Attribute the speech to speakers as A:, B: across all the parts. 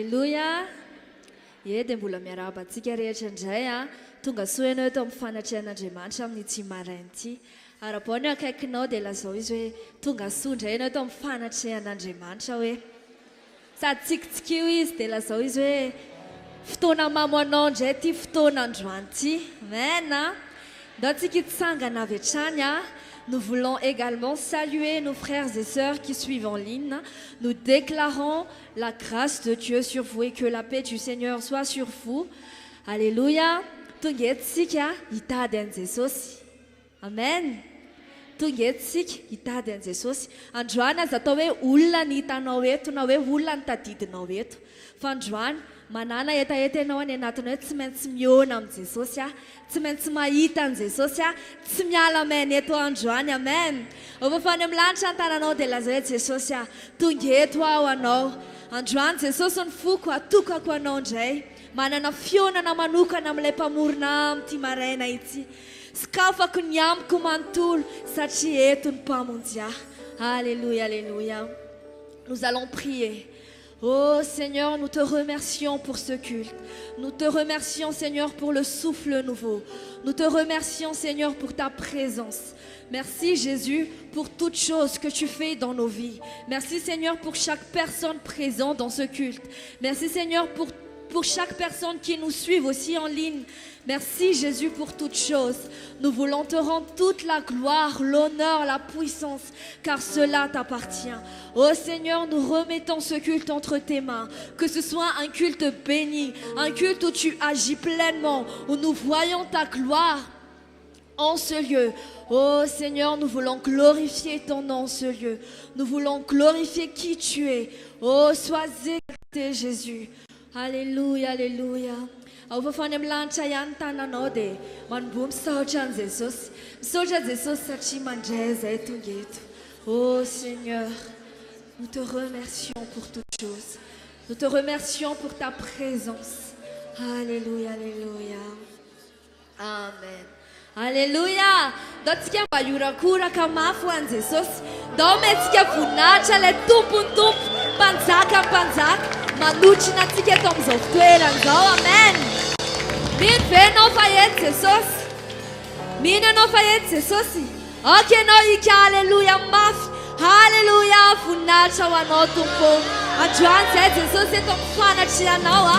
A: Alléluia. Yede mbola miarabantsika rehetra indray a tonga soa ianao eto amin'ny fanatrehan'Andriamanitra amin'ny tsy marainty. Arabao ny akaikinao dia lazao izy hoe tonga soa indray ianao eto amin'ny fanatrehan'Andriamanitra hoe sady tsikitsikio izy dia lazao izy hoe fotoana mamoanao indray ty fotoana androany ty. Amen. Ndao antsika hitsangana avy hatrany a. Nous voulons également saluer nos frères et sœurs qui suivent en ligne. Nous déclarons la grâce de Dieu sur vous et que la paix du Seigneur soit sur vous. Alléluia. Tongetsika hitady an Jesosy. Amen. Tongetsika hitady an Jesosy. Androany aza atao hoe olona ny hitanao eto na hoe olona ny tadidinao eto. Fa androany manana etaeta ianao any anatinao hoe tsy maintsy miona amin'ny Jesosy a. Tsy maintsy mahita an Jesosy a. Tsy miala maina eto androany. Amen. Ovafany amin'ny lanitra ny tananao dia lazao hoe Jesosy a tonga eto aho anao. Androany Jesosy ny foko atokako anao indray. Manana fionana manokana amin'ilay mpamorona amin'ity maraina ity. Sakafako ny amiko manontolo satria eto ny mpamonjy ahy. Alléluia, alléluia. Nous allons prier. Oh Seigneur, nous te remercions pour ce culte. Nous te remercions Seigneur pour le souffle nouveau. Nous te remercions Seigneur pour ta présence. Merci Jésus pour toutes choses que tu fais dans nos vies. Merci Seigneur pour chaque personne présente dans ce culte. Merci Seigneur pour chaque personne qui nous suit aussi en ligne. Merci Jésus pour toutes choses. Nous voulons te rendre toute la gloire, l'honneur, la puissance, car cela t'appartient. Oh Seigneur, nous remettons ce culte entre tes mains. Que ce soit un culte béni, un culte où tu agis pleinement, où nous voyons ta gloire en ce lieu. Oh Seigneur, nous voulons glorifier ton nom en ce lieu. Nous voulons glorifier qui tu es. Oh, sois exalté Jésus. Alléluia, alléluia. Ovafany amin'ny lanitra ihany tananao dia manomboa misaotra an Jesosy. Misaotra Jesosy satria mandray zahay tonga eto. Oh Seigneur, nous te remercions pour toutes choses. Nous te remercions pour ta présence. Alléluia, alléluia. Amen. Alléluia. Dao tsika mba iorakoraka mafy ho an Jesosy. Dao mentsika voninahitra ilay tompony tompo, mpanjaka mpanjaka. Manotrina antsika eto amin'izao fitoeran'izao. Amen. Mino ve ianao fa eto Jesosy? Mino ianao fa eto Jesosy? Ok ianao hika alleluia mafy. Alleluia voninahitra ho anao tompo. Androany izay Jesosy eto amin'ny fanatrehanao a.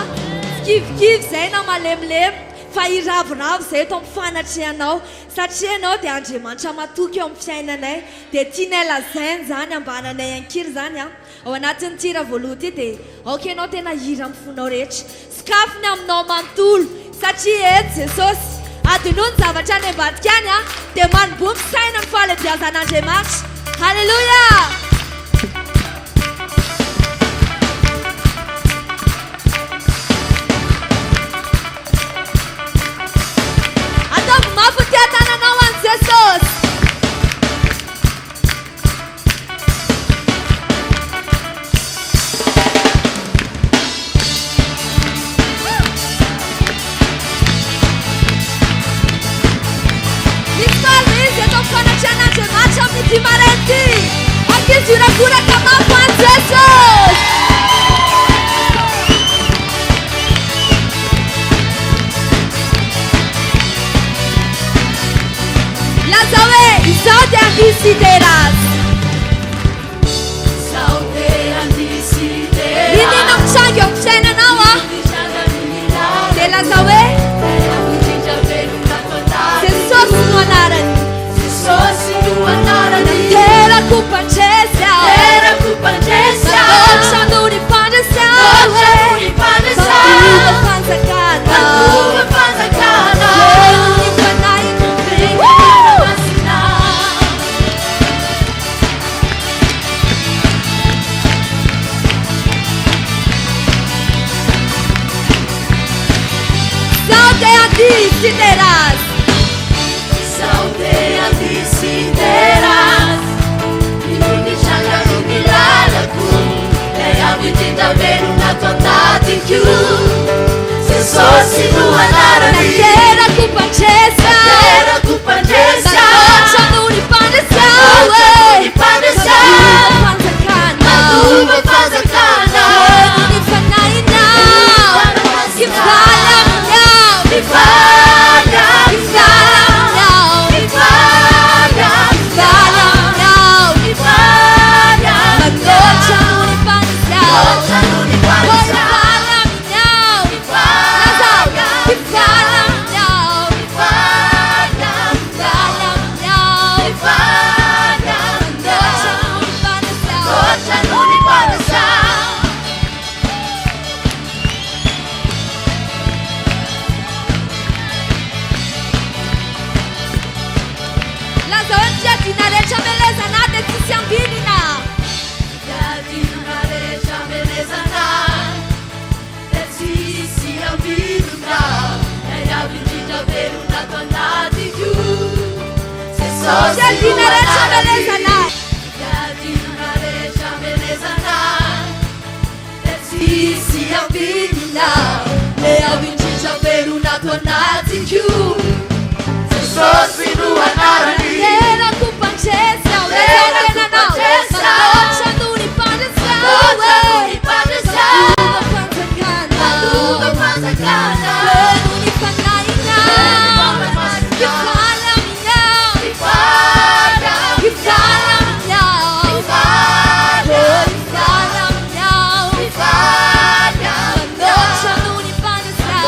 A: Kivikivy izay na malemilemy fa iravoravo izay eto amin'ny fanatrehanao. Satria ianao dia Andriamanitra matoky eo amin'ny fiainanay. Dia tianay lazainy izany ambananay ankiry izany a. Ao anatin'ny tira voalohany ity dia ok ianao tena hira amin'ny fonao rehetra. Sakafony aminao manontolo satria eto Jesosy adinoa ny zavatra any ambadika any a dia manomboa misaina ny fahalebiazan'Andriamanitra. Halleluja. Ataovy mafy ty tananao an Jesosy. Ti marenti, anche se una cura che ma fa Jesus. La sabe, saute anticideras. Saute anticideras. Ini nam chagyo sena nawa. Te la sabe. Jesus nuanaran. Era culpa dessa, era culpa dessa. Nossa nuri padesa, nossa nuri padesa. Tudo faz a cara, tudo faz a cara. Nunca vai encontrar uma sinal. Salte a desideras. Salte a desideras. Davvero una tonta di più. Se fossi tua nara lì. Era culpa cessa. Era culpa cessa. La non ripande sa. Ripande sa. Ma tu mi fai cana. Non mi fa naina. chameleza nade tisiambinina.
B: Yadina reja melezana, tisiambinina. Yavindita veruna tonadi you.
A: Yadina reja melezana.
B: Yadina reja melezana, tisiambinina. Yavindita veruna tonadi you. Sosinu anarani.
A: Era kupanchesa, era na na. Makocha nuni panchesa,
B: Nuni panchesa.
A: Maluga panchakana, nuni panaina. Kifala minyao, kifala minyao, kifala minyao. Makocha nuni panchesa,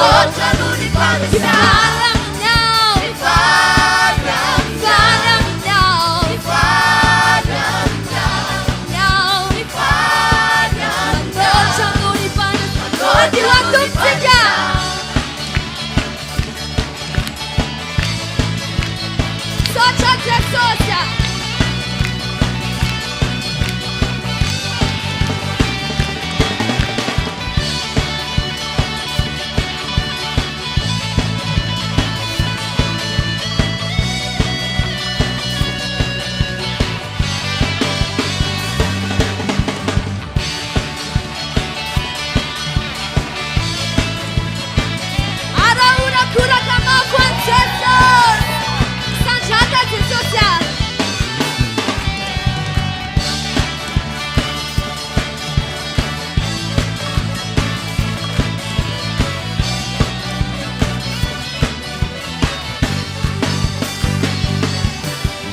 A: kifala minyao, kifala minyao. Makocha nuni panchesa, odi watutika. Socha te socha. Ara una cura kama kwanzeso. Sanjata te social.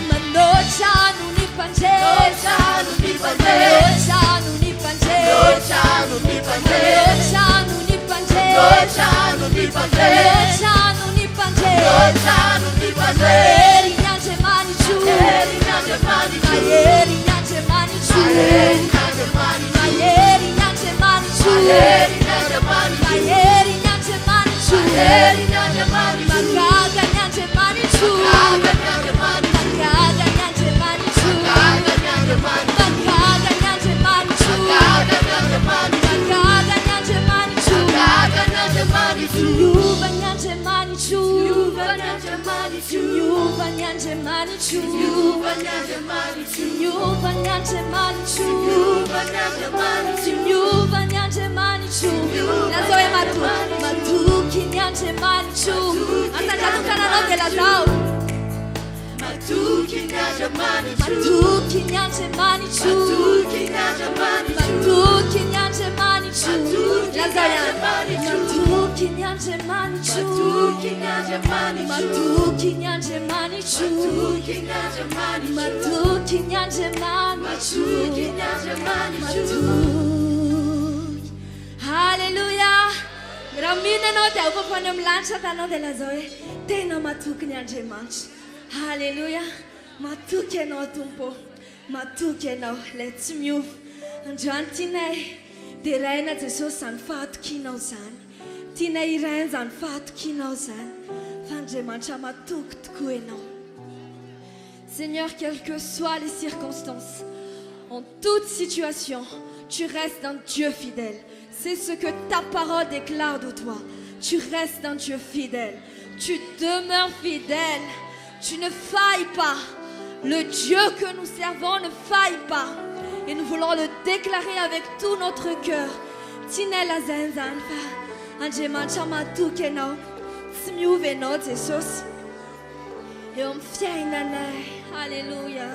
A: Manocha nuni panche. Manocha nuni panche. Manocha nuni panche. Eri nyanje manichu. Eri nyanje manichu. Eri nyanje manichu. Eri nyanje manichu. Eri nyanje manichu. Eri nyanje manichu. Eri nyanje manichu. Eri nyanje manichu. Magaga nyanje manichu. Magaga nyanje manichu. Magaga nyanje manichu. Magaga nyanje manichu. Magaga nyanje manichu. Magaga nyanje manichu. Magaga nyanje manichu. Magaga nyanje manichu. Yuva nyanje manichu. Yuva nyanje manichu. Yuva nyanje manichu. Yuva nyanje manichu. Yuva nyanje manichu. Yuva nyanje manichu. Yuva nyanje manichu. Nazoe matuki nyanje manichu. Asante tukana note la zao.
B: Matuki nyanje manichu.
A: Matuki nyanje manichu.
B: Matuki nyanje manichu.
A: Matuki nyanje manichu. Nazoe
B: manichu.
A: matuki nyanje manichu.
B: Matuki nyanje manichu.
A: Matuki nyanje manichu.
B: Matuki nyanje manichu.
A: Matuki nyanje manichu.
B: Matuki nyanje manichu.
A: Matuki. Hallelujah. Ramina note upo kwenye mlancha tano de la zoe. Tena matuki nyanje manch. Hallelujah. Matuki no tumpo. Matuki no let's move. Anjantine. Direna Jesus san fatuki no san. Tina iren san fatuki no san. Fanje mancha matuki tkueno. Seigneur, quelles que soient les circonstances, en toute situation, tu restes un Dieu fidèle. C'est ce que ta parole déclare de toi. Tu restes un Dieu fidèle. Tu demeures fidèle. Tu ne failles pas. Le Dieu que nous servons ne faille pas. Et nous voulons le déclarer avec tout notre cœur. Tinela zenzanfa. Anje manchama tukeno. Smiuve no Jesus. Et on fiait nane. Alléluia.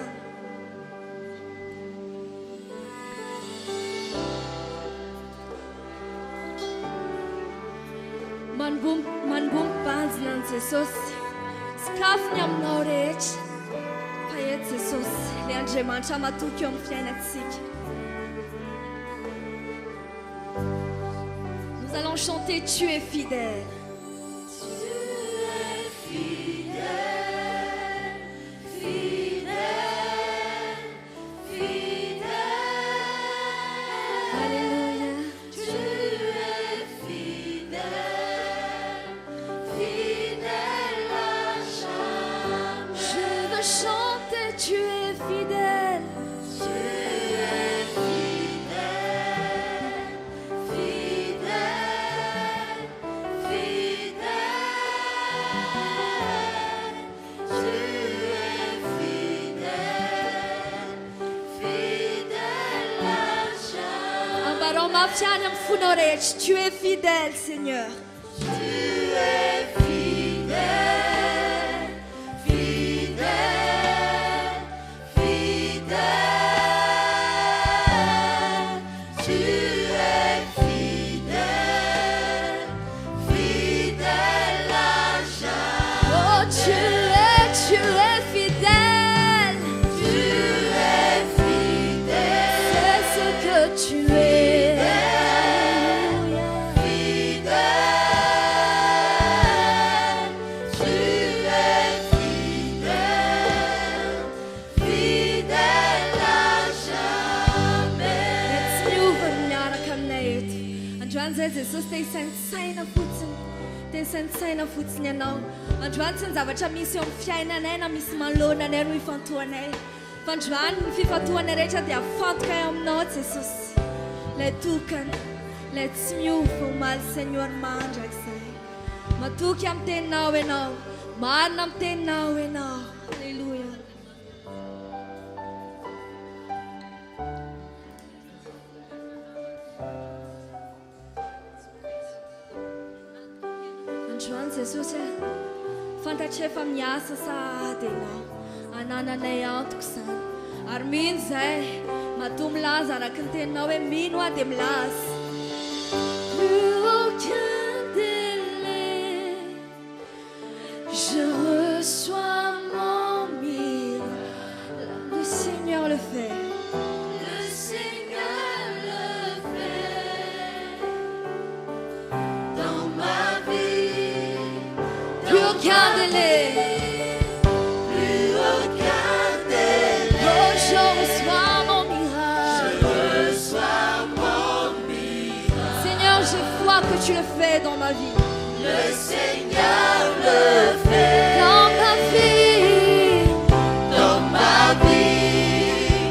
A: Man bum pans nan Jesus. Skaf nyam norech. Payet Jesus. Lianje manchama tukion fiait natsik. Nous allons chanter Tu es fidèle. Tu es fidèle. Tu es fidèle, Seigneur.
B: Tu es fidèle, fidèle, fidèle. Tu es fidèle, fidèle à jamais.
A: Oh, tu es fidèle.
B: Tu es fidèle.
A: C'est ce que tu es. Jesus te saintsaina fotsiny ianao androany sy ny zavatra misy eo amin'ny fiainanay na misy malonanay no ifantohanay fa androany ny fifantohanay rehetra dia afantoka eo aminao Jesosy lay tokana lay tsy miova omaly Seigneur mandrakizay matoky amin'ny teninao ianao marina amin'ny teninao ianao alleluia. Androany Jesosy fantatry efa miasa sahady ianao anananay antoko izany ary mino izay matoa milaza araka ny teninao hoe mino aho dia milaza. Plus aucun délai, je reçois mon miracle. Le Seigneur le fait.
B: Le Seigneur le fait dans ma vie.
A: Plus aucun délai.
B: Plus aucun délai.
A: Oh, je reçois mon miracle.
B: Je reçois mon miracle.
A: Seigneur, je vois que tu le fais dans ma vie.
B: Le Seigneur le fait
A: Dans ma vie.
B: dans ma vie.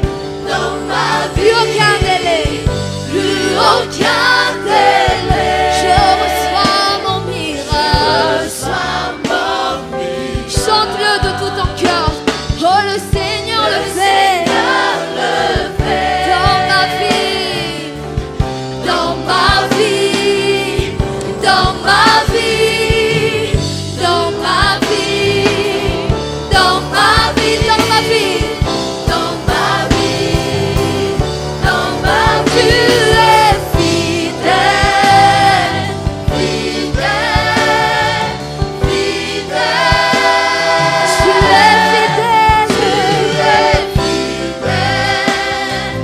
B: Dans ma
A: Plus
B: vie.
A: aucun délai.
B: Plus aucun délai.
A: Je reçois mon
B: Je
A: miracle.
B: reçois mon miracle.
A: Chante-le de tout ton cœur. Oh, le Seigneur le fait.
B: Seigneur le fait
A: Dans ma vie.
B: dans ma vie. Dans ma vie. Dans ma vie.
A: Dans ma vie. Dans ma vie.
B: Dans ma vie. Dans ma
A: Tu
B: vie.
A: es fidèle.
B: Fidèle, fidèle.
A: Tu es fidèle.
B: Tu es fidèle,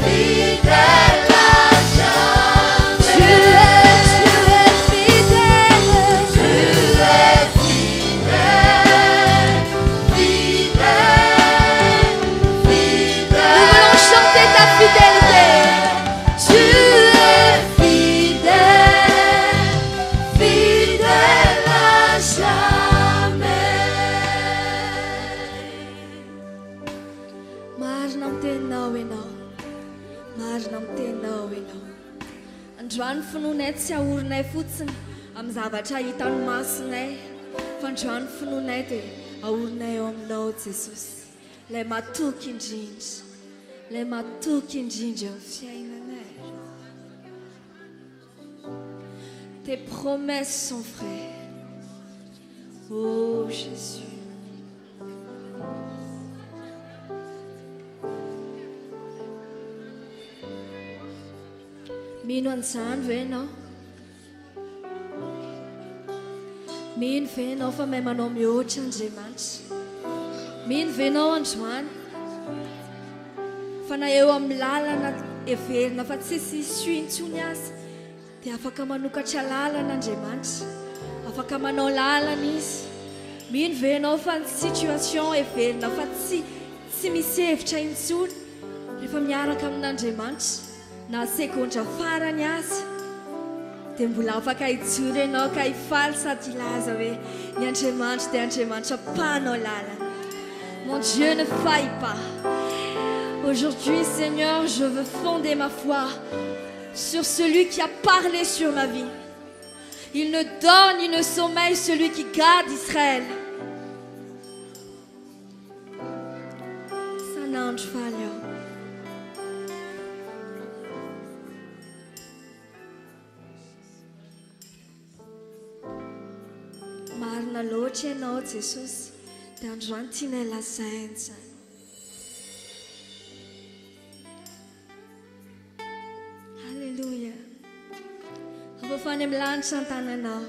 B: fidèle à jamais.
A: Tu es fidèle.
B: Tu es fidèle, fidèle, fidèle.
A: Nous voulons chanter ta fidélité. Tu es
B: Fidèle, fidèle à jamais.
A: marina amin'ny teninao ianao marina amin'ny teninao ianao androany finoanay tsy aorinay fotsiny amin'ny zavatra hitan'ny masonay fa androany finoanay dia aorinay eo aminao Jesosy lay matoky indrindra eo amin'ny fiainanay. Tes promesses sont vraies. Oh Jésus. Mino an'izany ve ianao? Mino ve ianao fa mahay manao mihoatra Andriamanitra? Mino ve ianao androany fa na eo amin'ny lalana heverina fa tsisy isy intsony aza dia afaka manokatra lalana Andriamanitra, afaka manao lalana izy. Mino ve ianao fa ny situation heverina fa tsy misy hevitra intsony rehefa miaraka amin'Andriamanitra na sekondra farany aza dia mbola afaka hijoro ianao ka hifaly sady hilaza hoe ny Andriamanitra dia Andriamanitra mpanao lalana. Mon Dieu ne faille pas. Aujourd'hui, Seigneur, je veux fonder ma foi sur celui qui a parlé sur ma vie. Il ne dort ni ne sommeille celui qui garde Israël. Sanange falho. Marina loatra ianao, Jesosy, dia androany tianay lazaina izany. Halleluja. Avafany amin'ny lanitra ny tananao.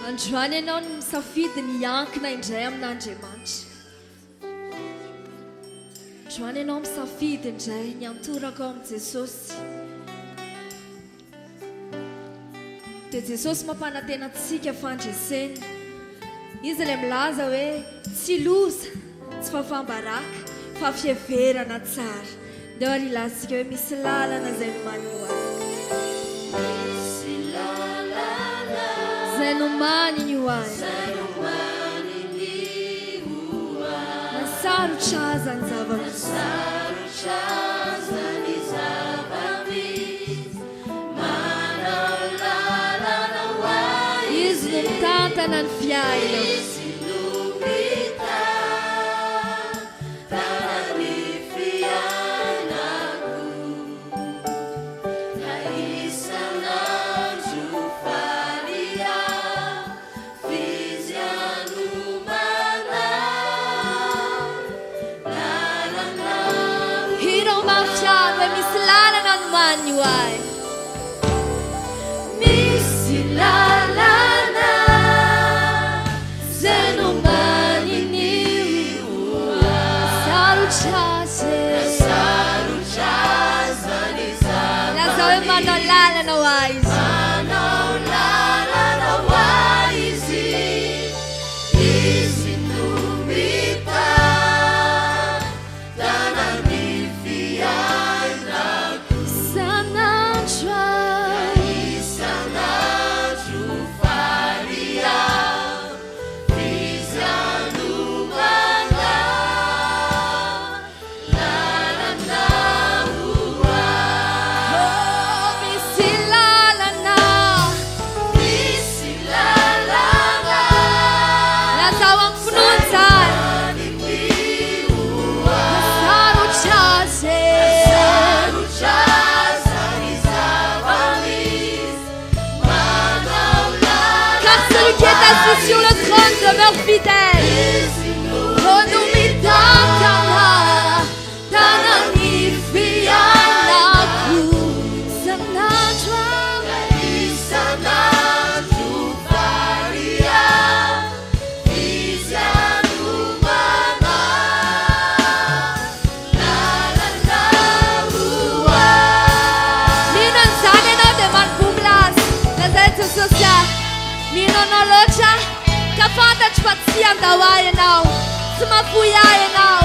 A: Androany ianao no misafidy ny hiankina indray amin'Andriamanitra. Androany ianao misafidy indray ny antorako amin'ny Jesosy. Dia Jesosy mampanantena antsika fandresena. Izy ilay milaza hoe tsy loza, tsy fafambaraka, fa fiheverana tsara. Dia ary ilazintsika hoe misy lalana izay nomany ho azy. Izay nomany ny ho azy. Masarotra aza ny zava-misy. Izy no mitantana ny fiainana. Why? Missy la la la, zenomani ni uwa. Saruchase, saruchase ni zaba. Na zawe manolala na wise. Manolala na wise. Easy numita, dana ni fiana. Sur le trône demeure fidèle. Oh, nous mitantana, tanani fianaku, sanajwa, sanaju faria, fizianu mana, la la la uwa. Minon sane no deman pumlas, la zete social. Minon locha. Kafanta chpatsi andawaye now, sumapuyaye now.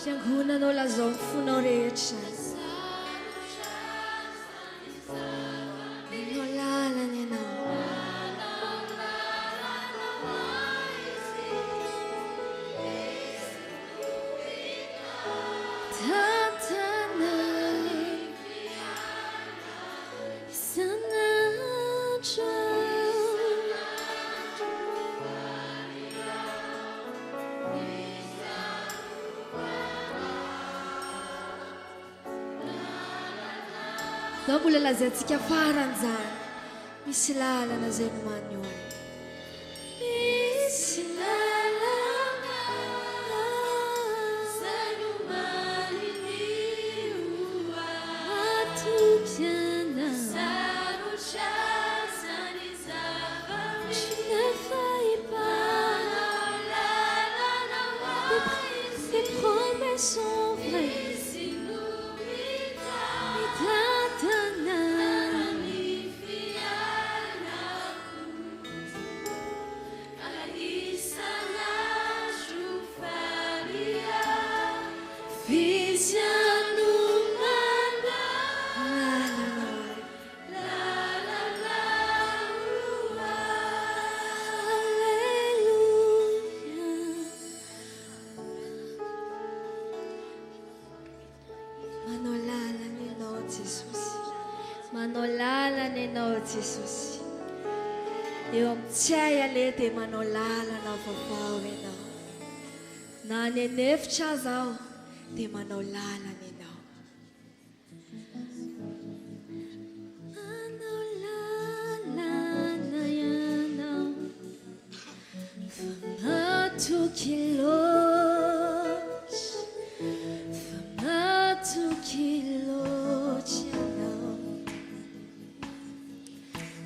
A: Fiangonanao lazao ny fonao rehetra. Manao lalana ianao. Tantana sanajwa. Zaho mbola lazaintsika faran'izany. Misy lalana zay no maneho. Misy lalana zay no maninioa atokiana sarotrasany zava-misy nefa ipana lalana tes promesses sont vraies. Manao lalana ianao Jesosy. Eo amin'ny tsy hay aleha dia manao lalana vaovao ianao. Na nenefitra aza aho dia manao lalana ianao. Manao lalana ianao famatoky loatra, famatoky loatra ianao.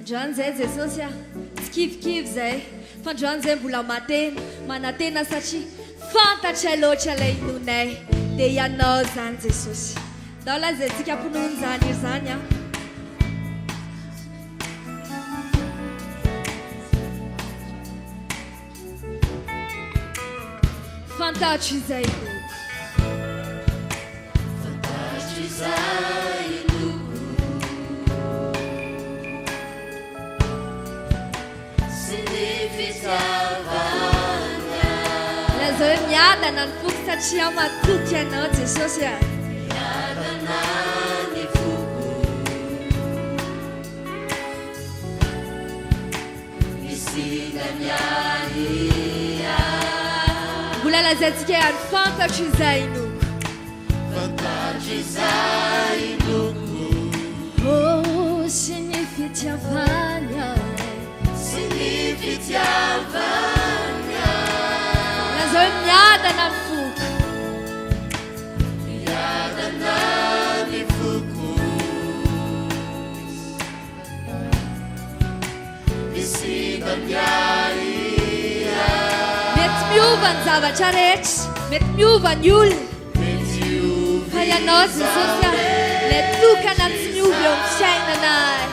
A: Androany zay Jesosy tsy kivikivy zay fa androany zay mbola matena manantena satria fantatra loatra ilay inonay dia ianao zany Jesosy. Dao la zay tsika mpinono zany iry zany fantatro izay loko, fantatro izay loko, sy ny fitiavana. Lazao hoe miadana ny foko satria matoky ianao Jesosy miadana ny foko, misina miahia. Mbola lazaintsika ihany fantatro izay loko, fantatro izay loko, oh sy ny fitiavana, sy ny fitiavana. Lazao hoe miadana ny foko, miadana ny foko, misina miahia. Mety miova ny zavatra rehetra, mety miova ny olona, fa ianao Jesosy ilay tokana tsy miova eo amin'ny fiainanay.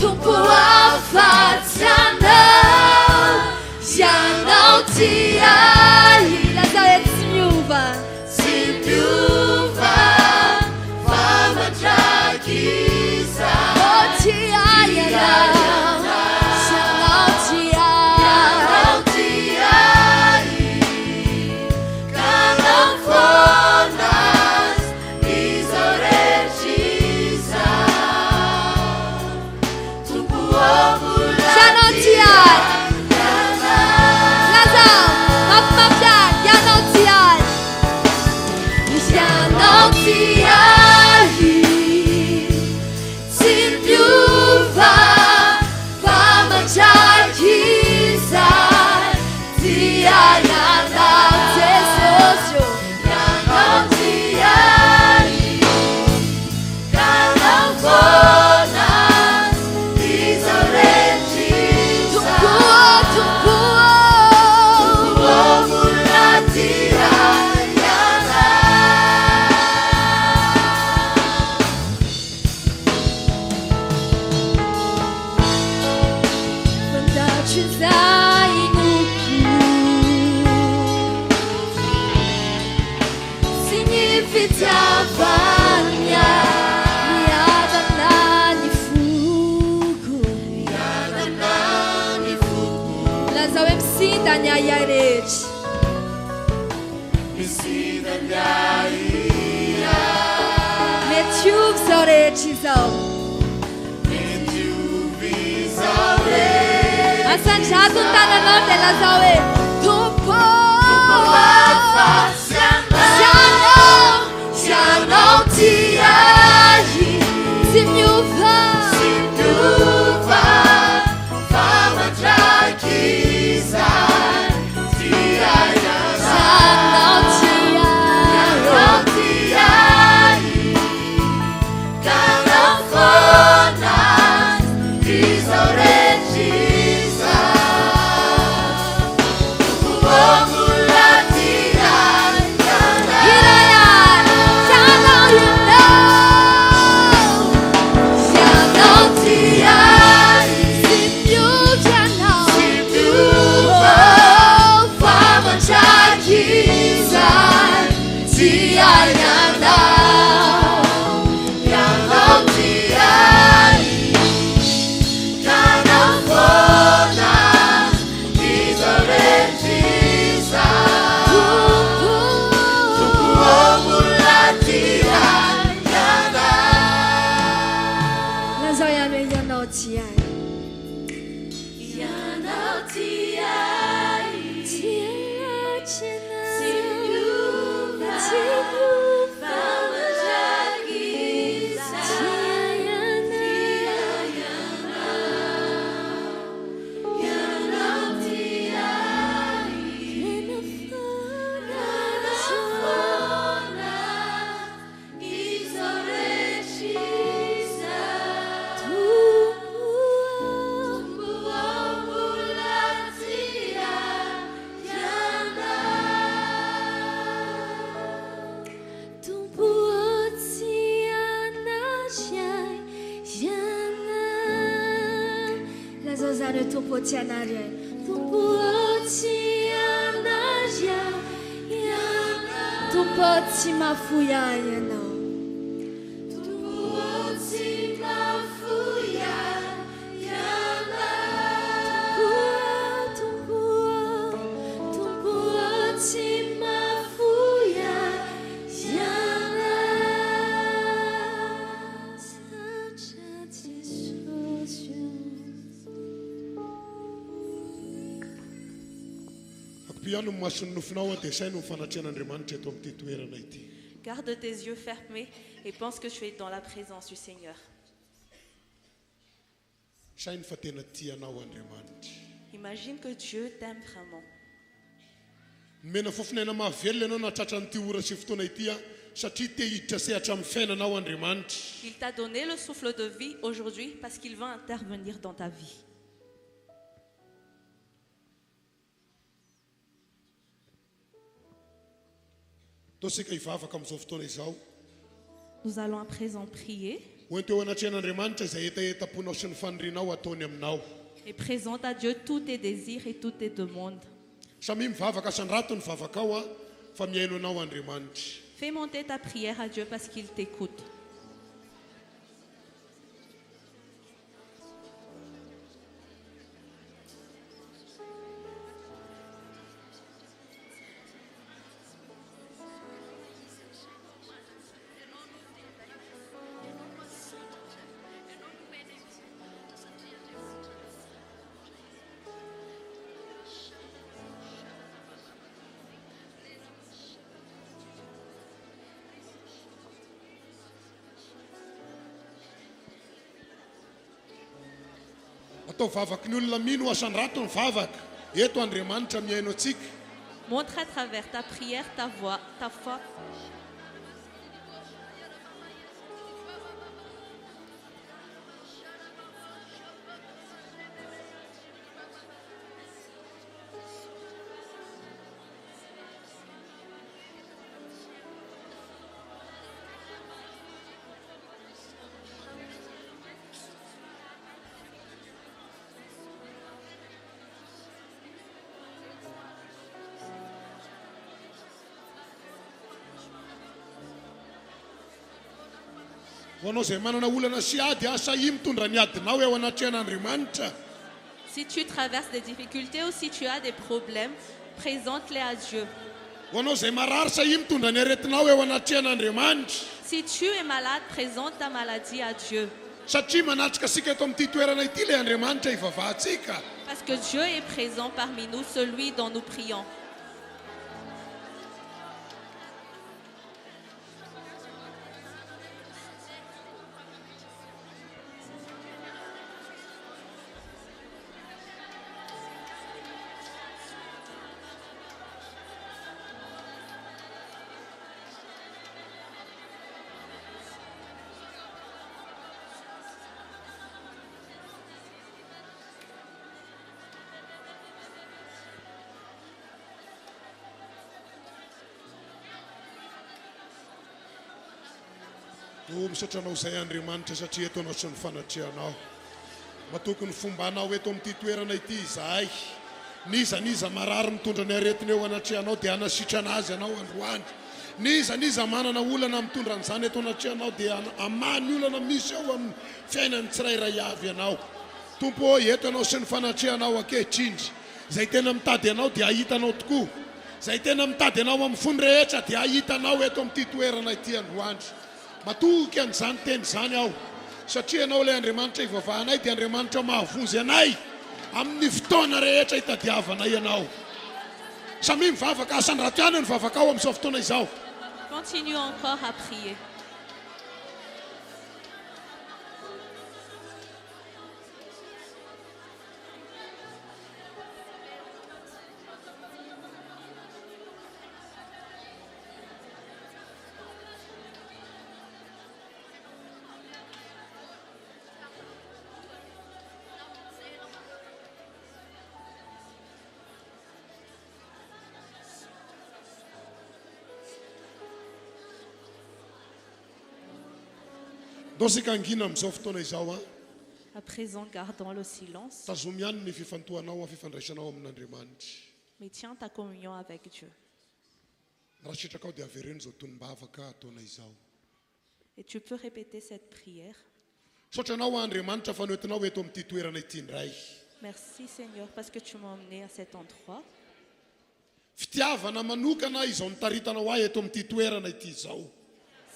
A: Tompo afatsy anao, ianao ty ahy. Lazao hoe tsy miova, tsy miova fa mandrakisa. Oh ty ahy ianao, ianao ty ahy, kanao fonas izao rehetra tompo ambola ianao ty ahy. Lazao mafimafyany ianao ty ahy, ianao ty ahy, tsy miova fa mandrakisa. Ty ahy ianao Jesosy, ianao ty ahy, kanao fonas izao rehetra tompo ambola ty ahy fantatro izay loko, sy ny fitiavana. Miadana ny foko, miadana ny foko. Lazao hoe misinda ny ahia rehetra, misinda ny ahia. Mety ovy zao rehetra izao, mety ovy izao rehetra. Asandrato ny tananao dia lazao hoe tompo afatsy anao, ianao ty ahy, ty ay
B: Ianao ty ay Tsy miova fa mandraky izay Ianao ty ay Nanafona izao rehetra izay
A: lazazany hoe tompo ty anary ay tompo tsy mafoy ay ianao
C: Piano mason'ny nofinao dia saino ny fanatrehan'Andriamanitra eto amin'ity toerana ity.
D: Garde tes yeux fermés et pense que tu es dans la présence du Seigneur.
C: Saino fa tena tianao Andriamanitra.
D: Imagine que Dieu t'aime vraiment.
C: Mena fofinaina mahavelona ianao natratra n'ity ora sy fotoana ity satria te hiditra sehatra amin'ny fiainanao Andriamanitra.
D: Il t'a donné le souffle de vie aujourd'hui parce qu'il va intervenir dans ta vie.
C: Tosika hivavaka amin'izao fotoana izao.
D: Nous allons à présent prier
C: Hoenteo anatrehan'Andriamanitra izay etaponao sy ny fanirianao ataony aminao.
D: et présente à Dieu tous tes désirs et toutes tes demandes.
C: Samy mivavaka sandrato ny vavakao fa miaino anao Andriamanitra.
D: Fais monter ta prière à Dieu parce qu'il t'écoute.
C: Atao vavaky ny olona mino asandrato ny vavaka. Eto Andriamanitra miaino atsika.
D: Montre à travers ta prière, ta voix, ta foi.
C: Hoanao izay manana olana sy ady asa i mitondra ny adinao eo anatrehan'Andriamanitra.
D: Si tu traverses des difficultés ou si tu as des problèmes, présente-les à Dieu.
C: Hoanao izay marary sa i mitondra ny aretinao eo anatrehan'Andriamanitra.
D: Si tu es malade, présente ta maladie à Dieu.
C: Satria manatrika asika eto amin'ity toerana ity ilay Andriamanitra ivavahantsika.
D: Parce que Dieu est présent parmi nous, celui dont nous prions.
C: Misotranao izay Andriamanitra satria eto anao sy ny fanatrehanao. Matoky ny fomba anao eto amin'ity toerana ity izahay. Niza marary mitondra ny aretina eo anatrehanao dia hanasitrana azy anao androany. Niza manana olana mitondra an'izany eto anatrehanao dia amany olana misy eo amin'ny fiainany tsirairay avy anao. Tompo eto anao sy ny fanatrehanao ankehitrindry. Izay tena mitady anao dia ahitanao tokoa. Izay tena mitady anao amin'ny fony rehetra dia ahitanao eto amin'ity toerana ity androany. Matoky an'izany teny izany aho. satria ianao ilay Andriamanitra ivavahanay dia Andriamanitra mahavonjy anay amin'ny fotoana rehetra hitadiavanay ianao. Samy mivavaka asany raha tiana ny vavaka ao amin'izao fotoana izao.
D: Continue encore à prier.
C: Dosika angina amin'izao fotoana izao a.
D: À présent, gardons le silence,
C: Tazomy ihany ny fifantohanao fifandraisanao amin'Andriamanitra.
D: mais tiens ta communion avec Dieu.
C: Raha sitraka ao dia avereno izao tonim-bavaka ataona izao.
D: Et tu peux répéter cette prière.
C: Saotra anao Andriamanitra fa noentinao eto amin'ity toerana ity indray.
D: Merci Seigneur parce que tu m'as emmené à cet endroit.
C: Fitiavana manokana izao nitaritanao ahy eto amin'ity toerana ity izao.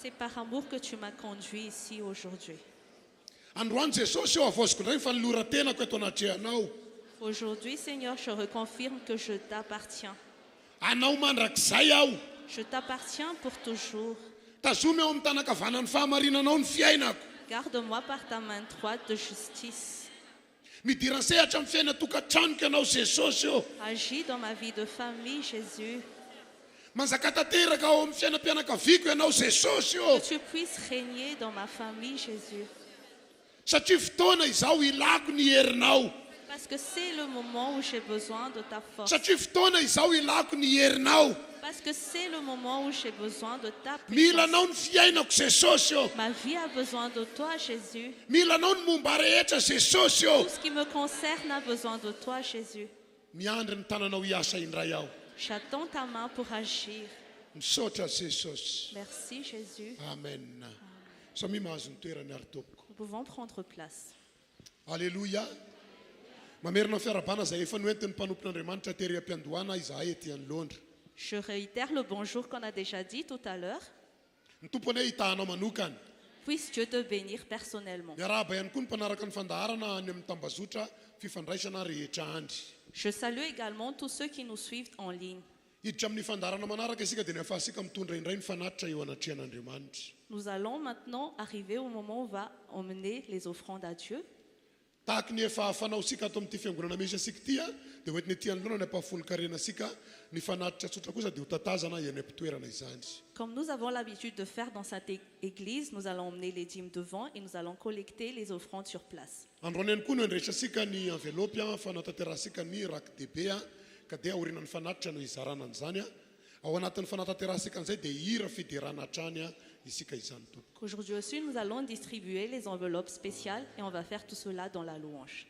D: C'est par amour que tu m'as conduit ici aujourd'hui.
C: Androany Jesosy eo avoziko indray ny fanoloran-tenako eto anatrehanao.
D: Aujourd'hui, Seigneur, je reconfirme que je t'appartiens.
C: Anao mandrakizay aho.
D: Je t'appartiens pour toujours.
C: Tazomy ao amin'ny tanakavanan'ny fahamarinanao ny fiainako.
D: Garde-moi par ta main droite de justice.
C: Midiran'ny sehatra amin'ny fiaina tokantranoko ianao Jesosy eo.
D: Agis dans ma vie de famille, Jésus.
C: Manjaka tanteraka ao amin'ny fiainam-pianakaviako ianao Jesosy eo.
D: Que tu puisses régner dans ma famille, Jésus.
C: Satria fotoana izao ilako ny herinao.
D: Parce que c'est le moment où j'ai besoin de ta force.
C: Satria fotoana izao ilako ny herinao.
D: Parce que c'est le moment où j'ai besoin de ta
C: Mila
D: puissance.
C: anao ny fiainako Jesosy eo.
D: Ma vie a besoin de toi, Jésus.
C: Mila anao ny momba rehetra Jesosy eo.
D: Tout ce qui me concerne a besoin de toi, Jésus.
C: Miandry ny tananao hiasa indray aho.
D: J'attends ta main pour agir.
C: Misaotra Jesosy.
D: Merci, Jésus.
C: Amen. Samy mahazo ny toerany ary tompoko.
D: Nous pouvons prendre place.
C: Alléluia. Mamerina fiarabana izay efa noentin'ny mpanompon'Andriamanitra tery am-piandohana izahay etỳ Londra.
D: Je réitère le bonjour qu'on a déjà dit tout à l'heure.
C: Ny tompony hoe hitahanao manokana.
D: Puisse Dieu te bénir personnellement.
C: Miarahaba ihany koa ny mpanaraka ny fandaharana any amin'ny tambazotra fifandraisana rehetra andry.
D: Je salue également tous ceux qui nous suivent en ligne.
C: Hiditra amin'ny fandaharana manaraka isika dia ny ahafahasika mitondra indray ny fanatitra eo anatrehan'Andriamanitra.
D: Nous allons maintenant arriver au moment où on va emmener les offrandes à Dieu.
C: Tahaka ny efa fanaosika ato amin'ity fiangonana misy asika ity a dia hoentiny etỳ anoloana ny ampahafolo-karenasika ny fanatitra tsotra kosa dia ho tatazana eny am-pitoerana izany.
D: Comme nous avons l'habitude de faire dans cette église, nous allons emmener les dîmes devant et nous allons collecter les offrandes sur place.
C: Androany ihany koa no andresasika ny enveloppe fanatanterahasika ny rak-debe ka dia aoriana ny fanatitra no izarana an'izany a. Ao anatin'ny fanatanterahasika an'izay dia hira fiderana hatrany a isika izany tompoko.
D: Aujourd'hui aussi, nous allons distribuer les enveloppes spéciales et on va faire tout cela dans la louange.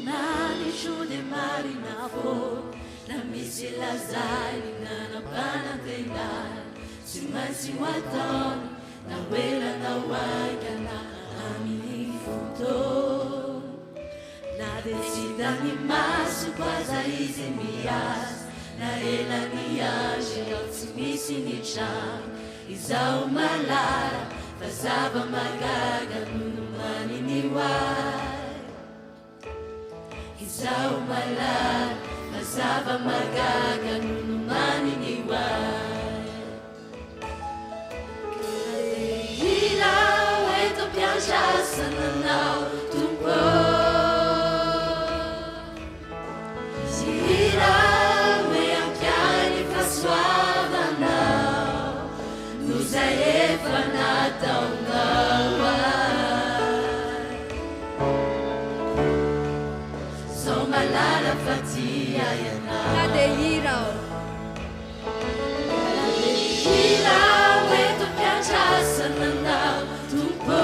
B: Nani shude mari na fo na misi lazai na bana tenda simasi watoni na wela na waga na amini futo na decida ni masu kwaza hizi mias na ela ni age simisi ni cham izao malara fazaba magaga nunumani ni wa Izao malala, mazava magaga nunumani ni wai. Hirau eto pianjasa nanau tumpo. Hirau e ampiani fasuava nau, nusa e fanata ungawa. Malala fatia yana
A: Kadeirao
B: Kadeirao eto pianjasa nanau tumpo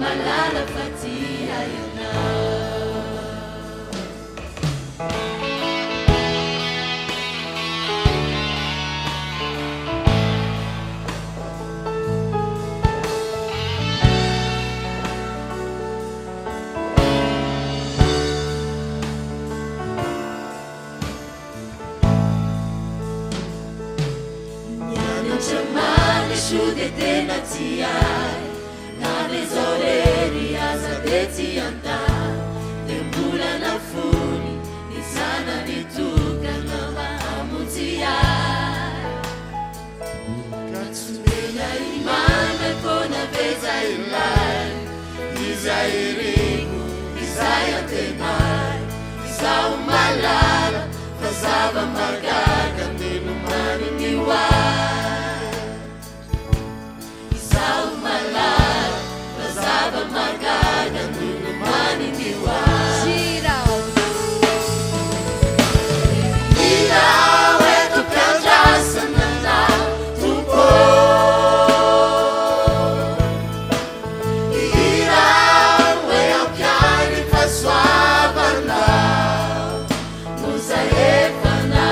B: malala fatia ianao.
E: Shude tena tiai Nane zoreri azabeti anta Dembula na funi Nisana nituka nama amutiai Katsumena imana kona veza ilai Nizairigu, nizayantenai Nizau malala Fazava margaga Ninumani niwai Margada, Nunumani, Niwa.
A: Gira,
E: é tu cantaça, Nana, tu Ira, é o que ele faz suave, nos arepa na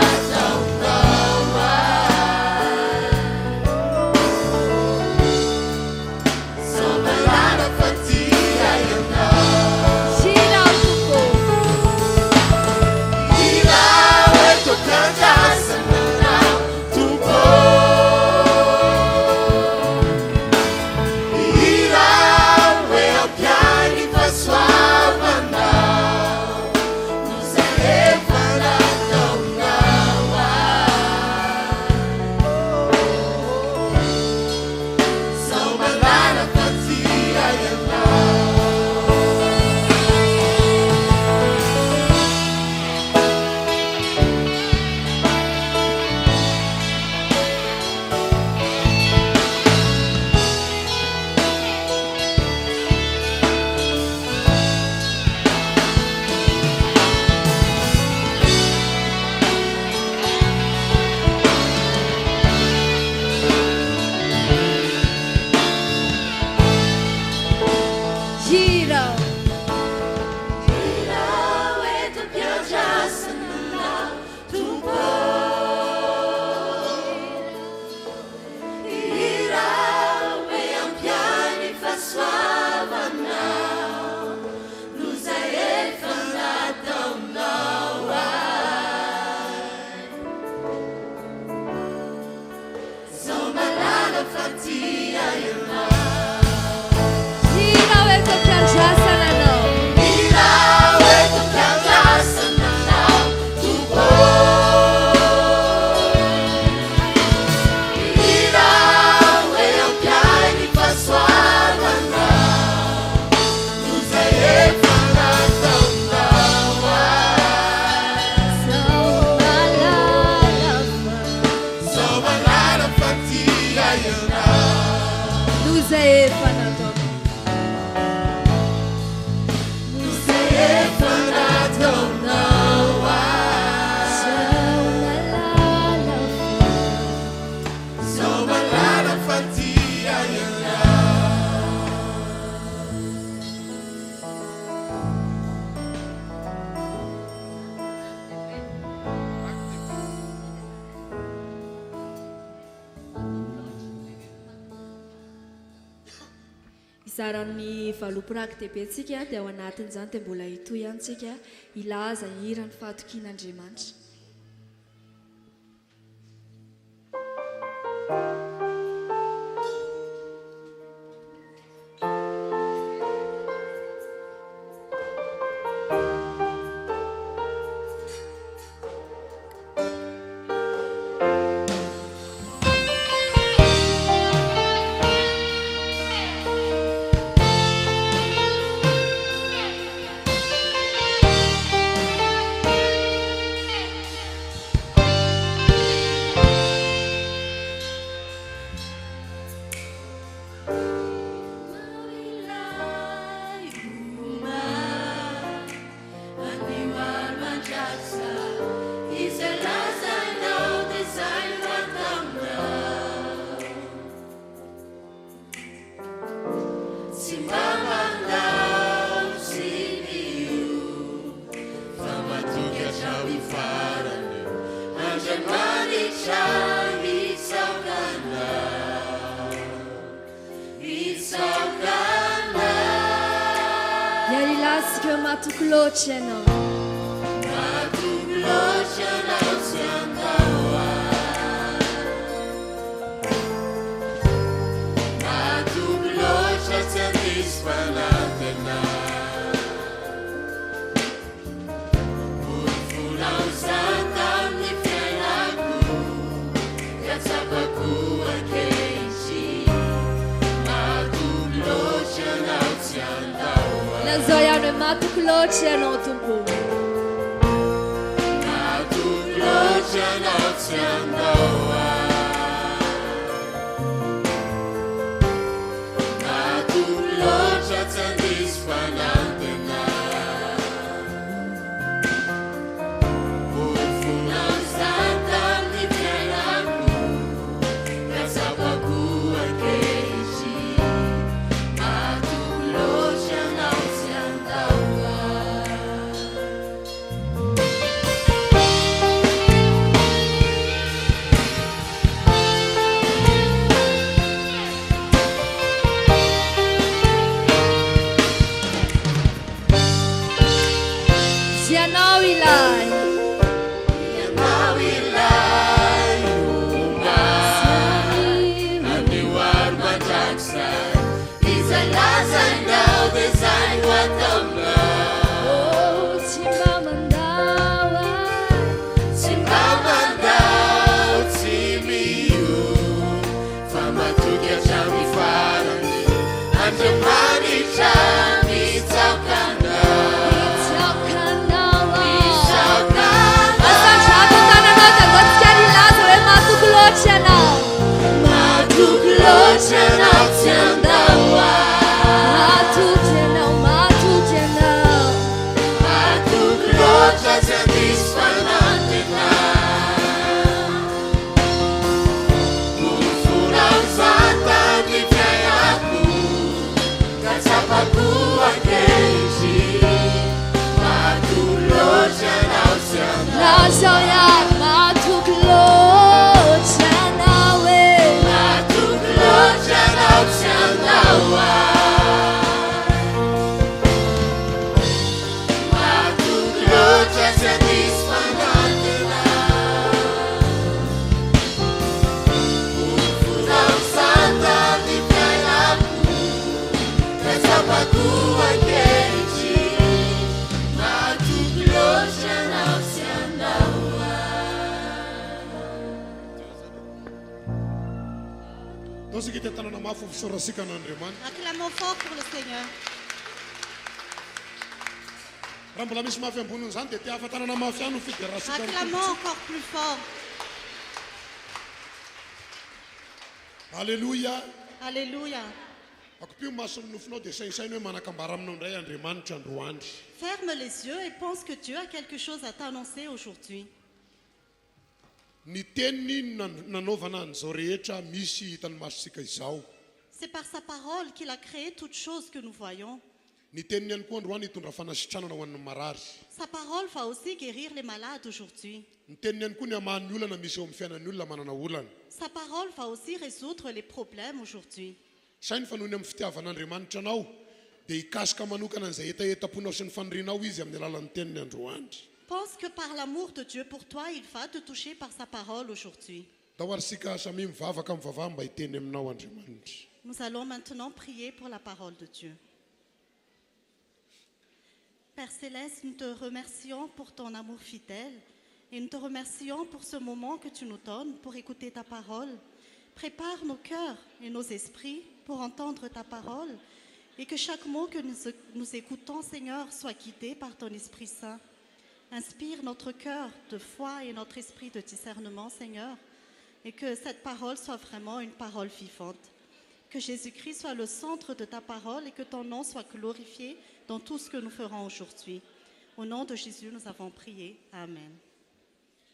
A: Isaran'ny valopiraka dehibe antsika dia ao anatin'izany dia mbola hitoy ihany tsika ilaza hira ny fahatokian'Andriamanitra.
E: Mama
A: Matoky hoe matoky loatra ianao.
E: Matoky loatra ianao tsy andao matoky loatra tsy andisy fanantena onifonao zata amin'ny fiainako katsapako ankehitry matoky loatra ianao tsy andao
A: Lazao ihany hoe matoky loatra ianao tompo.
E: matoky loatra ianao tsy andao matoky loatra tsy andisy fanantena onifonao zata amin'ny fiainako katsapako ankehitry matoky loatra ianao tsy andao
A: Sy ianao ilay.
E: ianao ilay omay aniwary mandrakizay izay lazanao dia zay ho ataonao
A: Oh, tsy mba mandao ay.
E: tsy mba mandao tsy mio fa matoky hatramy farany andriamanitra mitsaokanao
A: Tsaokanao ay.
E: mitsaokanao
A: Asandrato tananao dia angatsika rilaza hoe matoky loatra ianao.
E: matoky loatra ianao tsy andao
A: Matoky ianao, matoky ianao.
E: matoky loatra tsy andisy fanantena onifonao zata ny fiainako katsapako ankehitry matoky loatra ianao tsy andao
A: Lazao ihany matoky loatra ianao e.
E: matoky loatra ianao tsy andao matoky loatra tsy andisy fanantena onifonao zata ny fiainako katsapako ankehitry matoky loatra ianao tsy andao
C: Taosika ity tanana mafy fisarasika an'Andriamanitra.
F: Acclamons fort pour le Seigneur.
C: Raha mbola misy mafy ambonin'izany dia tia afa-tanana mafy ihany ho fiderasika ny
F: Acclamons encore plus fort.
C: Alléluia.
F: Alléluia.
C: Akopio mason'ny nofinao dia sainsainy hoe manakambara aminao indray Andriamanitra androandry.
F: Ferme les yeux et pense que Dieu a quelque chose à t'annoncer aujourd'hui.
C: Ny teniny nanaovana an'izao rehetra misy hitany masosika izao.
F: C'est par sa parole qu'il a créé toutes choses que nous voyons.
C: Ny teniny ihany koa androany hitondra fanasitranana ho an'ny marary.
F: Sa parole va aussi guérir les malades aujourd'hui.
C: Ny teniny ihany koa ny amahan'ny olana misy eo amin'ny fiainan'ny olona manana olana.
F: Sa parole va aussi résoudre les problèmes aujourd'hui.
C: Sainy fa noho ny amin'ny fitiavan'Andriamanitra anao dia hikasika manokana an'izay etaetaponao sy ny fanirianao izy amin'ny alalan'ny teniny androandry.
F: Pense que par l'amour de Dieu pour toi, il va te toucher par sa parole aujourd'hui.
C: Dahoarisika samy mivavaka amin'ny vavaha mba hiteny aminao Andriamanitra.
F: Nous allons maintenant prier pour la parole de Dieu. Père Céleste, nous te remercions pour ton amour fidèle et nous te remercions pour ce moment que tu nous donnes pour écouter ta parole. Prépare nos cœurs et nos esprits pour entendre ta parole et que chaque mot que nous écoutons, Seigneur, soit guidé par ton Esprit Saint. Inspire notre cœur de foi et notre esprit de discernement, Seigneur, et que cette parole soit vraiment une parole vivante. Que Jésus-Christ soit le centre de ta parole et que ton nom soit glorifié dans tout ce que nous ferons aujourd'hui. Au nom de Jésus, nous avons prié. Amen.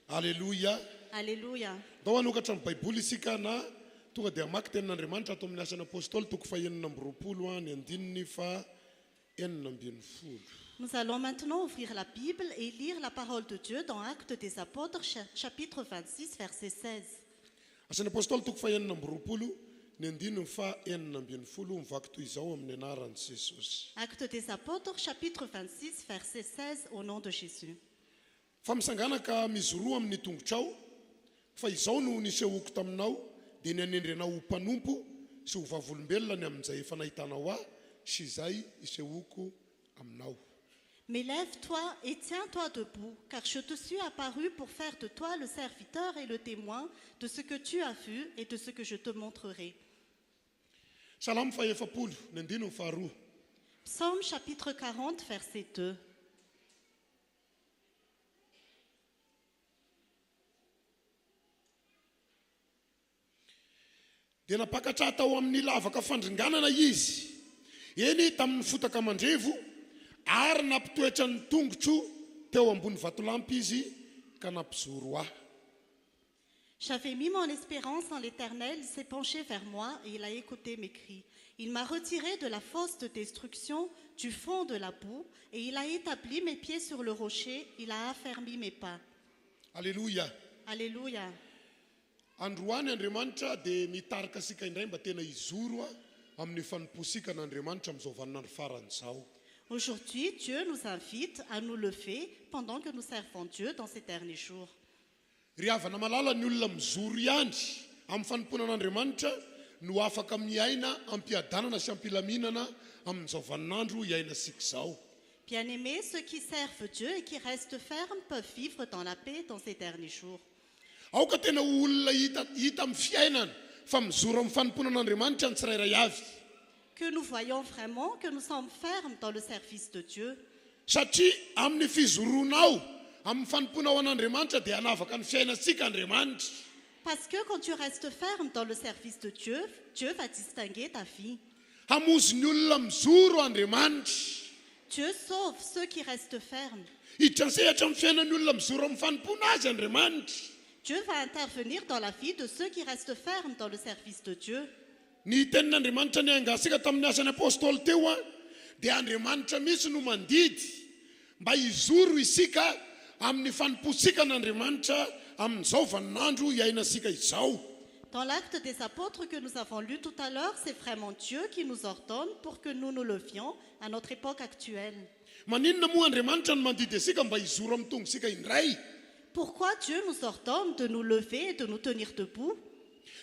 C: Alléluia.
F: Alléluia.
C: Dao anokatra ny baiboly isika na tonga dia amaky tenin'Andriamanitra atao amin'ny asan'ny apôstôly toko fahenina amby roapolo ny andininy fa enina ambin'ny folo.
F: Nous allons maintenant ouvrir la Bible et lire la parole de Dieu dans Actes des Apôtres, chapitre 26, verset 16.
C: Asan'ny apôstôly toko fahenina amby roapolo ny andiny fa 40 mivaky toy izao amin'ny anaran'i Jesosy.
F: Actes des Apôtres, chapitre 26, verset 16, au nom de Jésus.
C: Fa misanganaka mizoroa amin'ny tongotrao, fa izao no nisehoko taminao, dia ny anendrenao ho mpanompo sy ho vavolombelona ny amin'izay efa nahitanao ahy sy izay isehoko aminao.
F: Mais lève-toi et tiens-toi debout, car je te suis apparu pour faire de toi le serviteur et le témoin de ce que tu as vu et de ce que je te montrerai.
C: Salamo faefapolo, ny andino faharoa.
F: Psaume chapitre 40, verset 2.
C: Dia napakatra tao amin'ny lavaka fandringanana izy. Eny tamin'ny fotaka mandrevo, ary nampitoetra ny tongotro teo ambony vatolampy izy ka nampizoro ahy.
F: J'avais mis mon espérance en l'Éternel, il s'est penché vers moi et il a écouté mes cris. Il m'a retiré de la fosse de destruction, du fond de la boue, et il a établi mes pieds sur le rocher, il a affermi mes pas.
C: Alléluia.
F: Alléluia.
C: Androany Andriamanitra dia mitarika sika indray mba tena izoro amin'ny fanomposika n'Andriamanitra amin'izao vaninandro faran'izao.
F: Aujourd'hui, Dieu nous invite à nous lever pendant que nous servons Dieu dans ces derniers jours.
C: Ry havana malala ny olona mizoro ihany amin'ny fanompona an'Andriamanitra no afaka miaina ampiadanana sy ampilaminana amin'izao vaninandro iaina sika izao.
F: Bien-aimés, ceux qui servent Dieu et qui restent fermes peuvent vivre dans la paix dans ces derniers jours.
C: Aoka tena olona hita amin'ny fiainana fa mizoro amin'ny fanompona an'Andriamanitra ny tsirairay avy.
F: Que nous voyons vraiment que nous sommes fermes dans le service de Dieu.
C: Satria amin'ny fizoroanao amin'ny fanompona ao an'Andriamanitra dia hanavaka ny fiainantsika Andriamanitra.
F: Parce que quand tu restes ferme dans le service de Dieu, Dieu va distinguer ta vie.
C: Hamozy ny olona mizoro Andriamanitra.
F: Dieu sauve ceux qui restent fermes.
C: Hiditra ny sehatra amin'ny fiainan'ny olona mizoro amin'ny fanompona azy Andriamanitra.
F: Dieu va intervenir dans la vie de ceux qui restent fermes dans le service de Dieu.
C: Ny tenin'Andriamanitra ny angasika tamin'ny asan'ny apôstôly teo dia Andriamanitra misy no mandidy mba hizoro isika amin'ny fanomposika n'Andriamanitra amin'izao vaninandro iainasika izao.
F: Dans l'acte des apôtres que nous avons lu tout à l'heure, c'est vraiment Dieu qui nous ordonne pour que nous nous levions à notre époque actuelle.
C: Maninona moa Andriamanitra no mandidy isika mba hizoro amin'ny tongosika indray?
F: Pourquoi Dieu nous ordonne de nous lever et de nous tenir debout?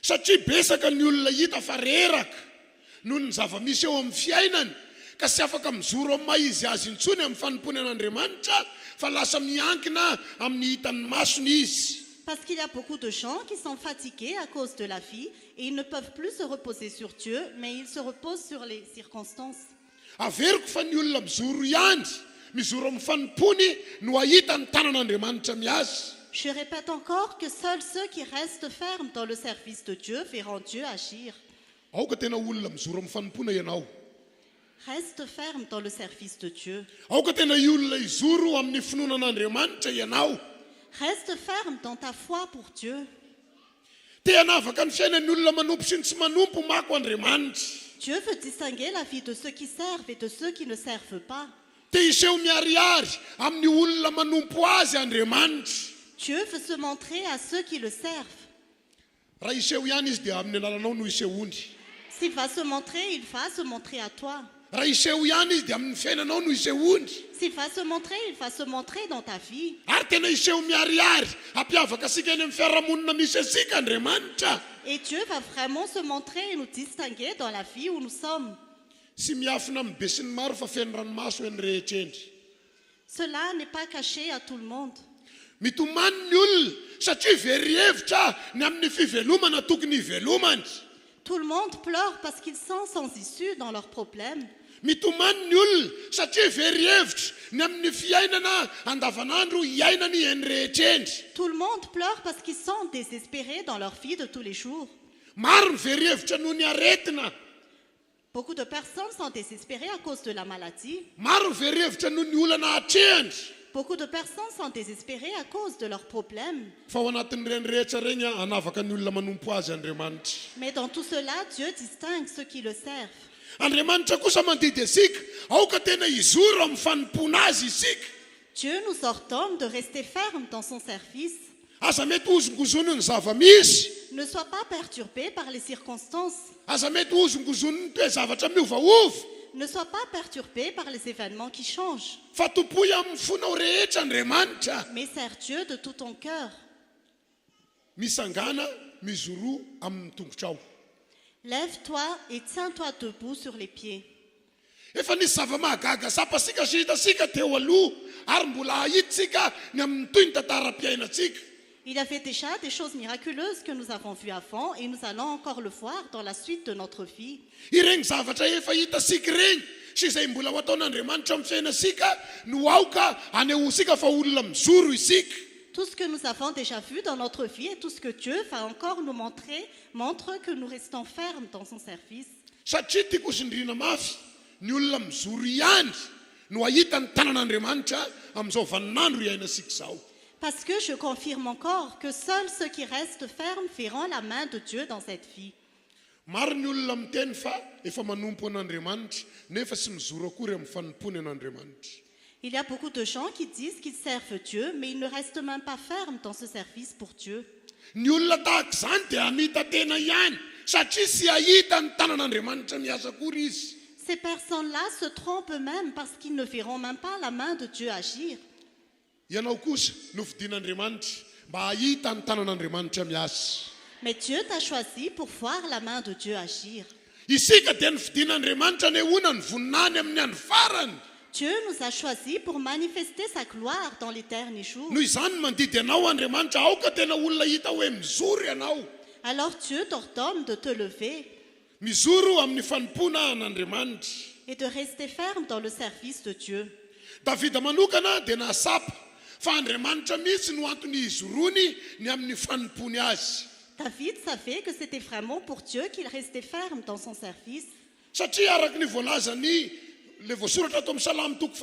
C: Satria besaka ny olona hita fa reraka noho ny zava-misy eo amin'ny fiainany ka sy afaka mizoro amin'ny maizy azy intsony amin'ny fanompony an'Andriamanitra fa lasa miankina amin'ny hitan'ny masony izy.
F: Parce qu'il y a beaucoup de gens qui sont fatigués à cause de la vie et ils ne peuvent plus se reposer sur Dieu, mais ils se reposent sur les circonstances.
C: Averiko fa ny olona mizoro ihany mizoro amin'ny fanompony no ahita ny tanan'Andriamanitra miazy.
F: Je répète encore que seuls ceux qui restent fermes dans le service de Dieu verront Dieu agir.
C: Aoka tena olona mizoro amin'ny fanompona ianao.
F: Reste ferme dans le service de Dieu.
C: Aoka tena olona izoro amin'ny finoanan'Andriamanitra ianao.
F: Reste ferme dans ta foi pour Dieu.
C: Te hanavaka ny fiainan'ny olona manompo sy ny tsy manompo mako Andriamanitra.
F: Dieu veut distinguer la vie de ceux qui servent et de ceux qui ne servent pas.
C: Te iseho miariary amin'ny olona manompo azy Andriamanitra.
F: Dieu veut se montrer à ceux qui le servent.
C: Raha iseho ihany izy dia amin'ny alalanao no isehony.
F: S'il va se montrer, il va se montrer à toi.
C: Raha iseho ihany izy dia amin'ny fiainanao no isehony.
F: S'il va se montrer, il va se montrer dans ta vie.
C: Ary tena iseho miariary hampiavaka asika eny amin'ny fiarahamonina misy asika Andriamanitra.
F: Et Dieu va vraiment se montrer et nous distinguer dans la vie où nous sommes.
C: Sy miafina amin'ny be sy ny maro fa feno ranomaso eny rehetra eny.
F: Cela n'est pas caché à tout le monde.
C: Mitomany ny olona satria very hevitra ny amin'ny fivelomana tokony hivelomany.
F: Tout le monde pleure parce qu'ils sont sans issue dans leurs problèmes.
C: Mitomany ny olona satria very hevitra ny amin'ny fiainana andavanandro iainany eny rehetra eny.
F: Tout le monde pleure parce qu'ils sont désespérés dans leur vie de tous les jours.
C: Maro ny very hevitra noho ny aretina.
F: Beaucoup de personnes sont désespérées à cause de la maladie.
C: Maro ny very hevitra noho ny olana hatrehany.
F: Beaucoup de personnes sont désespérées à cause de leurs problèmes.
C: Fa ao anatin'ireny rehetra reny hanavaka ny olona manompo azy Andriamanitra.
F: Mais dans tout cela, Dieu distingue ceux qui le servent.
C: Andriamanitra kosa mandidy asika aoka tena hizoro amin'ny fanompona azy isika.
F: Dieu nous ordonne de rester fermes dans son service.
C: Aza mety hozongozony ny zava-misy.
F: Ne sois pas perturbé par les circonstances.
C: aza mety ozongozoniny toe zavatra miovaova
F: Ne sois pas perturbé par les événements qui changent.
C: fa topoy amin'ny fonao rehetra Andriamanitra.
F: Mais sers Dieu de tout ton cœur.
C: Misangana mizoro amin'ny tongotrao.
F: Lève-toi et tiens-toi debout sur les pieds.
C: Efa nisy zava-mahagaga sapasika sy hitasika teo aloha ary mbola ahitsika ny amin'ny toy ny tantara-piainatsika.
F: Il y avait déjà des choses miraculeuses que nous avons vues avant et nous allons encore le voir dans la suite de notre vie.
C: Ireny zavatra efa hitasika ireny sy izay mbola ho ataon'Andriamanitra amin'ny fiainasika no aoka anehoasika fa olona mizoro isika.
F: Tout ce que nous avons déjà vu dans notre vie et tout ce que Dieu va encore nous montrer montre que nous restons fermes dans son service.
C: Satria tiako sindriana mafy ny olona mizoro ihany no ahita ny tanan'Andriamanitra amin'izao vaninandro iainasika izao.
F: Parce que je confirme encore que seuls ceux qui restent fermes verront la main de Dieu dans cette vie.
C: Maro ny olona miteny fa efa manompo an'Andriamanitra nefa sy mizoro akory amin'ny fanompony an'Andriamanitra.
F: Il y a beaucoup de gens qui disent qu'ils servent Dieu, mais ils ne restent même pas fermes dans ce service pour Dieu.
C: Ny olona tahaka izany dia hamita tena ihany satria sy ahita ny tanan'Andriamanitra miasa akory izy.
F: Ces personnes-là se trompent eux-mêmes parce qu'ils ne verront même pas la main de Dieu agir.
C: Ianao kosa nofidian'Andriamanitra mba hahita ny tanan'Andriamanitra miasa.
F: Mais Dieu t'a choisi pour voir la main de Dieu agir.
C: Isika dia nofidian'Andriamanitra nehoana ny voninany amin'ny andro farany.
F: Dieu nous a choisis pour manifester sa gloire dans les derniers jours.
C: Noho izany mandidy anao Andriamanitra aoka tena olona hita hoe mizoro ianao.
F: Alors Dieu t'ordonne de te lever
C: Mizoro amin'ny fanompona an'Andriamanitra.
F: et de rester ferme dans le service de Dieu.
C: Davida manokana dia nahasapa fa Andriamanitra mihitsy no antony izorony ny amin'ny fanompony azy.
F: David savait que c'était vraiment pour Dieu qu'il restait ferme dans son service.
C: Satria araka ny voalazany le voasoratra ato amin'ny salamy toko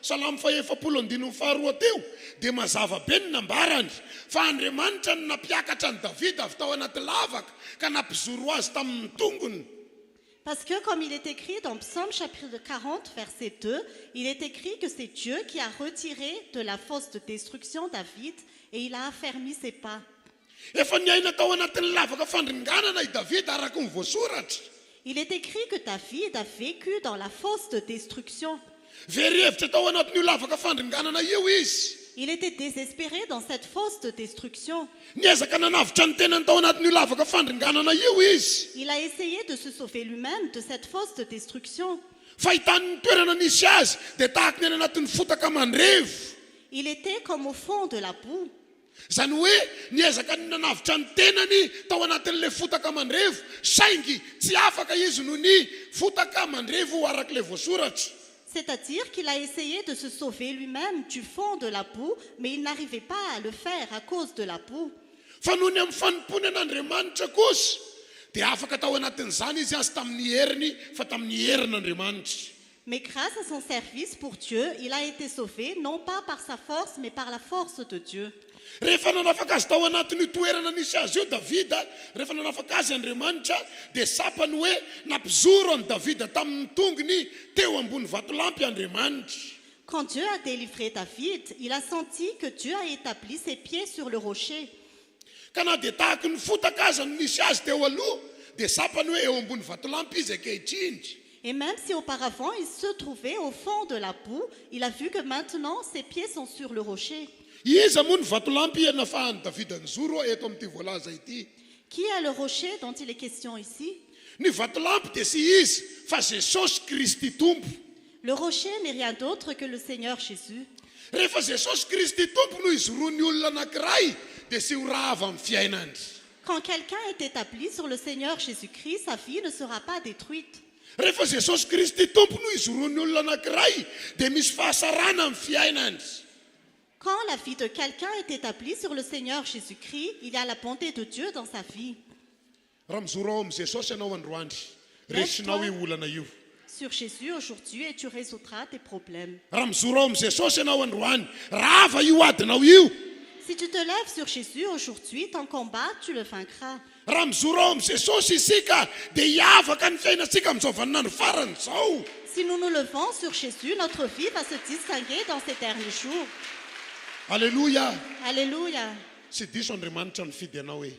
C: salamy faha-efapolo andininy faharoa teo dia mazava be ny nambarany fa Andriamanitra no nampiakatra ny Davida avy tao anaty lavaka ka nampizoro azy tamin'ny tongony.
F: Parce que comme il est écrit dans Psaume chapitre 40, verset 2, il est écrit que c'est Dieu qui a retiré de la fosse de destruction David et il a affermi ses pas.
C: Efa niaina tao anatin'ny lavaka fandringanana i Davida araka ny voasoratra.
F: Il est écrit que David a vécu dans la fosse de destruction.
C: Very hevitra tao anatin'io lavaka fandringanana io izy.
F: Il était désespéré dans cette fosse de destruction.
C: Niezaka nanavitra ny tenany tao anatin'io lavaka fandringanana io izy.
F: Il a essayé de se sauver lui-même de cette fosse de destruction.
C: Fahitany toerana nisy azy dia tahaka ny any anatin'ny fotaka mandrevo.
F: Il était comme au fond de la boue.
C: Zany hoe niezaka ny nanavitra ny tenany tao anatin'le fotaka mandrevo saingy tsy afaka izy noho ny fotaka mandrevo arak'le voasoratra.
F: C'est-à-dire qu'il a essayé de se sauver lui-même du fond de la boue, mais il n'arrivait pas à le faire à cause de la boue.
C: Fa noho ny amin'ny fanompony an'Andriamanitra kosa dia afaka tao anatin'izany izy azy tamin'ny heriny fa tamin'ny herin'Andriamanitra.
F: Mais grâce à son service pour Dieu, il a été sauvé, non pas par sa force, mais par la force de Dieu.
C: Rehefa nanafaka azy tao anatin'ny toerana nisy azy io Davida, rehefa nanafaka azy Andriamanitra dia sapany hoe nampizoro any Davida tamin'ny tongony teo ambony vatolampy Andriamanitra.
F: Quand Dieu a délivré David, il a senti que Dieu a établi ses pieds sur le rocher.
C: Ka na dia tahaka ny fotaka azy ny nisy azy teo aloha dia sapany hoe eo ambony vatolampy izy ankehitriny.
F: Et même si auparavant il se trouvait au fond de la boue, il a vu que maintenant ses pieds sont sur le rocher.
C: Iza moa ny vatolampy nafahan'ny Davida nizoro eto amin'ity voalaza ity.
F: Qui est le rocher dont il est question ici?
C: Ny vatolampy dia sy izy fa Jesosy Kristy tompo.
F: Le rocher n'est rien d'autre que le Seigneur Jésus.
C: Rehefa Jesosy Kristy tompo no izoroan'ny olona anankiray dia sy ho raha avy amin'ny fiainany.
F: Quand quelqu'un est établi sur le Seigneur Jésus-Christ, sa vie ne sera pas détruite.
C: Rehefa Jesosy Kristy tompo no izoroan'ny olona anankiray dia misy fahasarana amin'ny fiainany.
F: Quand la vie de quelqu'un est établie sur le Seigneur Jésus-Christ, il y a la bonté de Dieu dans sa vie.
C: Raha mizoro ao amin'ny Jesosy ianao androandry, resinao io olana io.
F: Sur Jésus aujourd'hui et tu résoudras tes problèmes.
C: Raha mizoro ao amin'ny Jesosy ianao androany, rava io adinao io.
F: Si tu te lèves sur Jésus aujourd'hui, ton combat, tu le vaincras.
C: Raha mizoro ao amin'ny Jesosy isika dia hiavaka ny fiainantsika amin'izao vaninandro farany izao.
F: Si nous nous levons sur Jésus, notre vie va se distinguer dans ces derniers jours.
C: Alléluia.
F: Alléluia.
C: Sy diso Andriamanitra mifidy anao hoe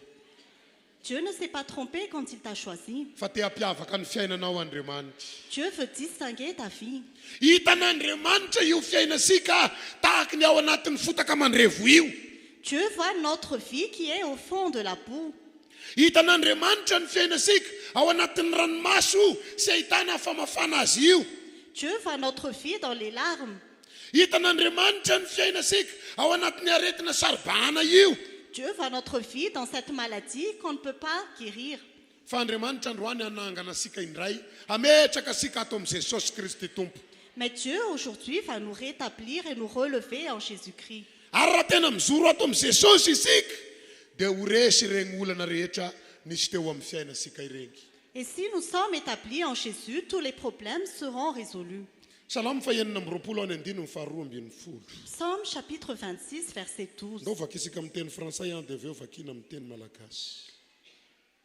F: Dieu ne s'est pas trompé quand il t'a choisi.
C: fa te hampiavaka ny fiainanao Andriamanitra.
F: Dieu veut distinguer ta vie.
C: Hitan'Andriamanitra io fiainasika tahaka ny ao anatin'ny fotaka mandrevo io.
F: Dieu voit notre vie qui est au fond de la boue.
C: Hitan'Andriamanitra ny fiainasika ao anatin'ny ranomaso sy ahitana famafana azy io.
F: Dieu voit notre vie dans les larmes.
C: Hitan'Andriamanitra ny fiainasika ao anatin'ny aretina saribahana io.
F: Dieu voit notre vie dans cette maladie qu'on ne peut pas guérir.
C: Fa Andriamanitra androany anangana sika indray ametraka sika ato amin'i Jesosy Kristy Tompo.
F: Mais Dieu aujourd'hui va nous rétablir et nous relever en Jésus-Christ.
C: Ary raha tena mizoro ato amin'i Jesosy isika dia ho resy ireny olana rehetra nisy teo amin'ny fiainasika ireny.
F: Et si nous sommes établis en Jésus, tous les problèmes seront résolus.
C: Salamo fahenina amby roapolo any andino ny faharoa ambin'ny folo.
F: Psaume chapitre 26, verset 12.
C: Ndao vakisika amin'ny teny fransay dia aveo vakina amin'ny teny malagasy.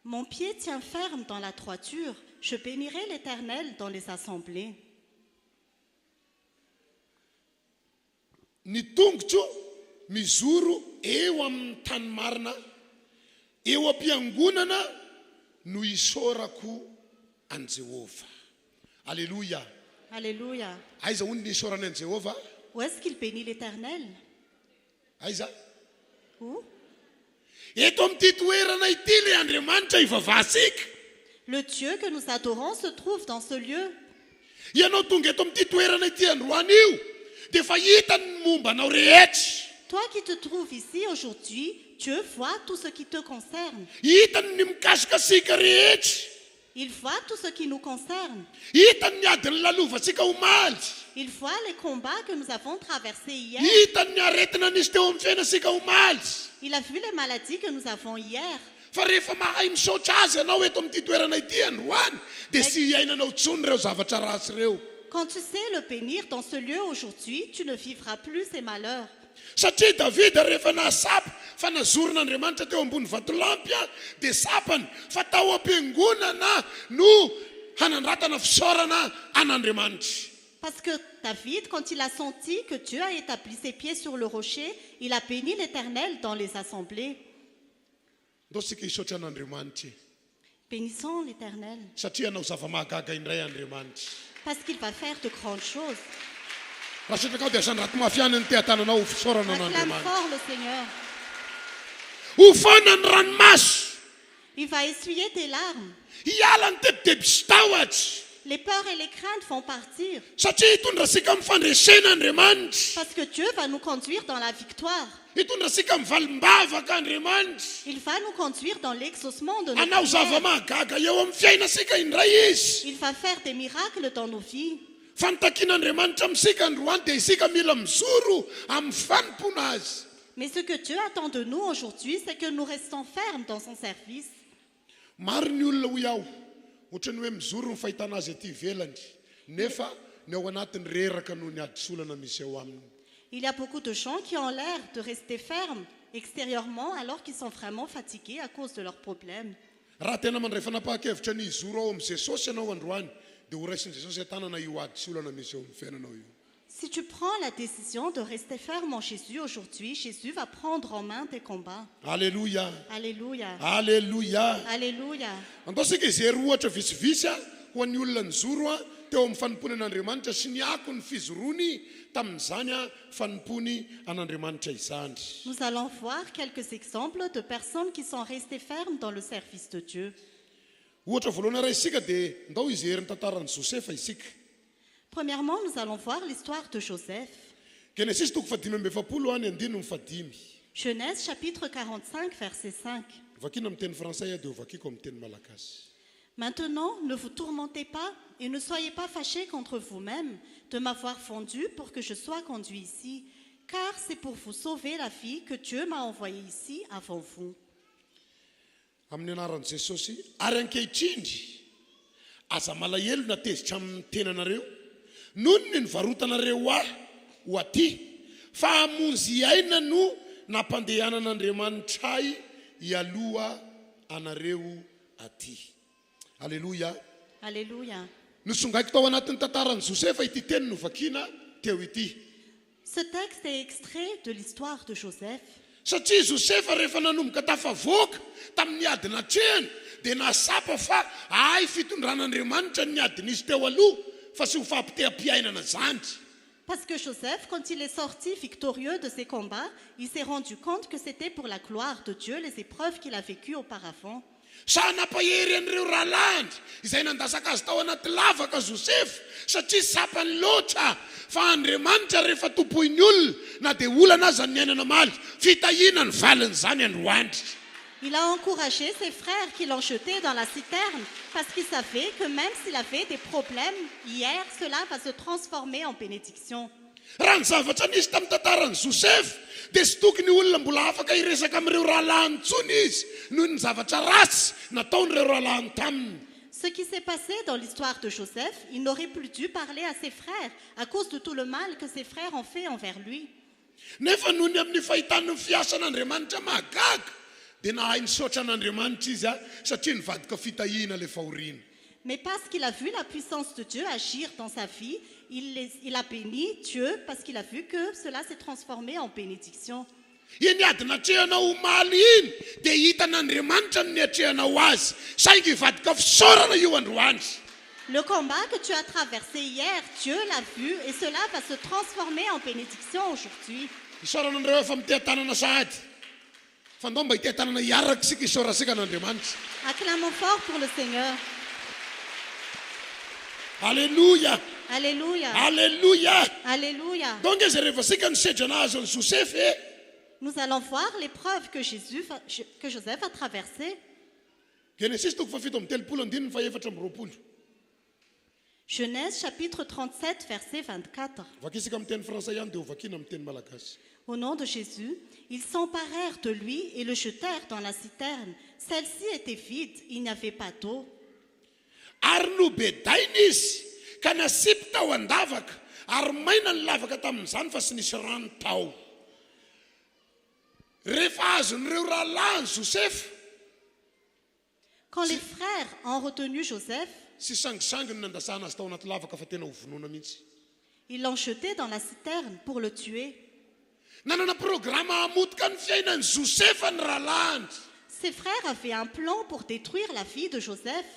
F: Mon pied tient ferme dans la droiture, je bénirai l'Éternel dans les assemblées.
C: Ny tongotro mizoro eo amin'ny tany marina, eo am-piangonana no isaorako an Jehova. Alléluia.
F: Alléluia.
C: Aiza hono ny isaorany an Jehova?
F: Où est-ce qu'il bénit l'Éternel?
C: Aiza?
F: Où?
C: Eto amin'ity toerana ity le Andriamanitra ivavasika.
F: Le Dieu que nous adorons se trouve dans ce lieu.
C: Ianao tonga eto amin'ity toerana ity androany io dia fa hitany ny mombanao rehetra.
F: Toi qui te trouves ici aujourd'hui, Dieu voit tout ce qui te concerne.
C: Hitany ny mikasikasika rehetra.
F: Il voit tout ce qui nous concerne.
C: Hitany ny adiny lalovasika omaly.
F: Il voit les combats que nous avons traversés hier.
C: Hitany ny aretina nisy teo amin'ny fiainasika omaly.
F: Il a vu les maladies que nous avons hier.
C: Fa rehefa mahay misaotra azy ianao eto amin'ity toerana ity androany dia sy iainanao tsony ireo zavatra rasy ireo.
F: Quand tu sais le bénir dans ce lieu aujourd'hui, tu ne vivras plus ces malheurs.
C: Satria Davida rehefa nasapa fa nazoron'Andriamanitra teo ambony vatolampy dia sapany fa tao am-piangonana no hanandratana fisaorana an'Andriamanitra.
F: Parce que David, quand il a senti que Dieu a établi ses pieds sur le rocher, il a béni l'Éternel dans les assemblées.
C: Ndao sika hisaotra an'Andriamanitra.
F: Bénissons l'Éternel,
C: Satria anao zava-mahagaga indray Andriamanitra.
F: parce qu'il va faire de grandes choses.
C: Raha sitraka ao dia zany raha mafiana ny te-hatananao ho fisaorana
F: Acclame
C: an'Andriamanitra.
F: fort le Seigneur.
C: Ho fana ny ranomaso.
F: Il va essuyer tes larmes.
C: Hiala ny tebiteby sy tahotra.
F: Les peurs et les craintes vont partir.
C: Satria hitondra sika amin'ny fandresena Andriamanitra.
F: Parce que Dieu va nous conduire dans la victoire.
C: Hitondra sika amin'ny valim-bavaka Andriamanitra.
F: Il va nous conduire dans l'exaucement de nos
C: Anao
F: prières.
C: zava-mahagaga eo amin'ny fiainasika indray izy.
F: Il va faire des miracles dans nos vies.
C: Fantakian'Andriamanitra amintsika androany dia isika mila mizoro amin'ny fanompona azy.
F: Mais ce que Dieu attend de nous aujourd'hui, c'est que nous restons fermes dans son service.
C: Maro ny olona ho iaho ohatrany hoe mizoro ny fahitana azy aty ivelany nefa ny ao anatiny reraka noho ny adisolana misy eo aminy.
F: Il y a beaucoup de gens qui ont l'air de rester fermes extérieurement alors qu'ils sont vraiment fatigués à cause de leurs problèmes.
C: Raha tena mandray fanapahakevitra ny izoro ao amin'i Jesosy ianao androany dia ho raisin'i Jesosy atanana io adisolana misy eo amin'ny fiainanao io.
F: Si tu prends la décision de rester ferme en Jésus aujourd'hui, Jésus va prendre en main tes combats.
C: Alléluia.
F: Alléluia.
C: Alléluia.
F: Alléluia.
C: Andao sika izery ohatra visivisy ho an'ny olona nizoro teo amin'ny fanompony an'Andriamanitra sy ny ako ny fizorony tamin'izany fanompony an'Andriamanitra izany.
F: Nous allons voir quelques exemples de personnes qui sont restées fermes dans le service de Dieu.
C: Ohatra voalohany raha isika dia ndao izery ny tantaran'i Josefa isika.
F: Premièrement, nous allons voir l'histoire de Joseph.
C: Genesis toko 15 any andino ny 5.
F: Genèse chapitre 45, verset 5.
C: Vakina amin'ny teny fransay dia ho vakiko amin'ny teny malagasy.
F: Maintenant, ne vous tourmentez pas et ne soyez pas fâchés contre vous-même de m'avoir fondu pour que je sois conduit ici, car c'est pour vous sauver la vie que Dieu m'a envoyé ici avant vous.
C: Amin'ny anaran'i Jesosy, ary ankehitrindry aza malahelo natezitra amin'ny tenanareo noho ny nivarotanareo ho aty fa hamonjy aina no nampandehanan'Andriamanitra hialoha anareo aty. Alléluia.
F: Alléluia.
C: Nosongaiko tao anatin'ny tantaran'i Josefa ity teny no vakina teo ity.
F: Ce texte est extrait de l'histoire de Joseph.
C: satria Josefa rehefa nanomboka tafavoaka tamin'ny adina trehany dia nasapa fa ay fitondran'Andriamanitra ny adin'izy teo aloha fa sy ho fampiteam-piainana zany.
F: Parce que Joseph, quand il est sorti victorieux de ses combats, il s'est rendu compte que c'était pour la gloire de Dieu les épreuves qu'il a vécues auparavant.
C: Sa nampahery an'ireo rahalandry izay nandasaka azy tao anaty lavaka Josefa satria sapany loatra fa Andriamanitra rehefa topoiny olona na dia olana aza ny ainana maly fitahiana ny valiny zany androandry.
F: Il a encouragé ses frères qui l'ont jeté dans la citerne parce qu'il savait que même s'il avait des problèmes hier, cela va se transformer en bénédiction.
C: Raha ny zavatra nisy tamin'ny tantaran'i Josefa dia sy tokony olona mbola afaka hiresaka amin'ireo rahalahiny intsony izy noho ny zavatra ratsy nataon'ireo rahalahiny taminy.
F: Ce qui s'est passé dans l'histoire de Joseph, il n'aurait plus dû parler à ses frères à cause de tout le mal que ses frères ont fait envers lui.
C: Nefa noho ny amin'ny fahitany ny fiasan'Andriamanitra mahagaga dia nahay nisaotra an'Andriamanitra izy satria nivadika fitahiana ilay fahoriana.
F: Mais parce qu'il a vu la puissance de Dieu agir dans sa vie, il a béni Dieu parce qu'il a vu que cela s'est transformé en bénédiction.
C: Iny adina atrehanao maly iny dia hitan'Andriamanitra ny atrehanao azy saingy hivadika fisaorana io androany.
F: Le combat que tu as traversé hier, Dieu l'a vu et cela va se transformer en bénédiction aujourd'hui.
C: Isaorana an'ireo efa miteha-tanana sahady fa ndao mba hiteha-tanana hiaraka sika isaorasika an'Andriamanitra.
F: Acclamons fort pour le Seigneur.
C: Alléluia.
F: Alléluia.
C: Alléluia.
F: Alléluia.
C: Donc izy rehefa sika nisedrana azy an'i Josefa
F: Nous allons voir l'épreuve que Joseph a traversée.
C: Genesis toko fafito amby telopolo andininy fa efatra amby roapolo.
F: Genèse chapitre 37 verset 24.
C: Vakisika amin'ny teny français ihany dia ho vakiana amin'ny teny malagasy.
F: Au nom de Jésus, ils s'emparèrent de lui et le jetèrent dans la citerne. Celle-ci était vide, il n'y avait pas d'eau.
C: Ary nobedaina izy ka nasipy tao an-davaka ary maina ny lavaka tamin'izany fa sy nisy rano tao. Rehefa azon'ireo rahalahiny Josefa
F: Quand les frères ont retenu Joseph,
C: sy sangisanginy nandasana azy tao anaty lavaka fa tena ho vonoana mihitsy.
F: ils l'ont jeté dans la citerne pour le tuer.
C: Nanana programa hamotika ny fiainan'i Josefa ny rahalahiny.
F: Ses frères avaient un plan pour détruire la vie de Joseph.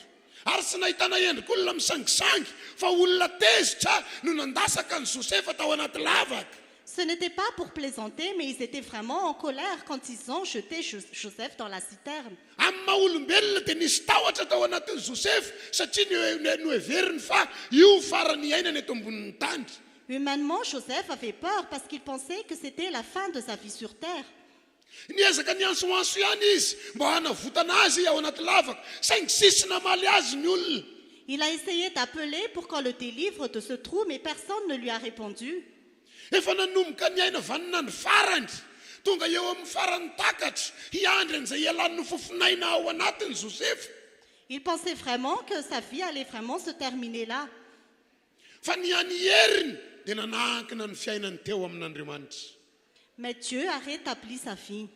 C: Ary sy nahitana endrika olona misangisangy fa olona tezitra no nandasaka ny Josefa tao anaty lavaka.
F: Ce n'était pas pour plaisanter, mais ils étaient vraiment en colère quand ils ont jeté Joseph dans la citerne.
C: Amin'ny maha-olombelona dia nisy tahotra tao anatin'i Josefa satria noheveriny fa io farany iainany eto ambonin'ny tany.
F: Humainement, Joseph avait peur parce qu'il pensait que c'était la fin de sa vie sur terre.
C: Niezaka niansoanso ihany izy mba hanavotana azy ao anaty lavaka saingy sisy namaly azy ny olona.
F: Il a essayé d'appeler pour qu'on le délivre de ce trou, mais personne ne lui a répondu.
C: Efa nanomboka ny aina vanina ny farany tonga eo amin'ny farany takatra hiandry an'izay ialany nofofinaina ao anatiny Josefa.
F: Il pensait vraiment que sa vie allait vraiment se terminer là.
C: Fa ny any heriny dia nanankina ny fiainany teo amin'Andriamanitra.
F: Mais Dieu a rétabli sa vie.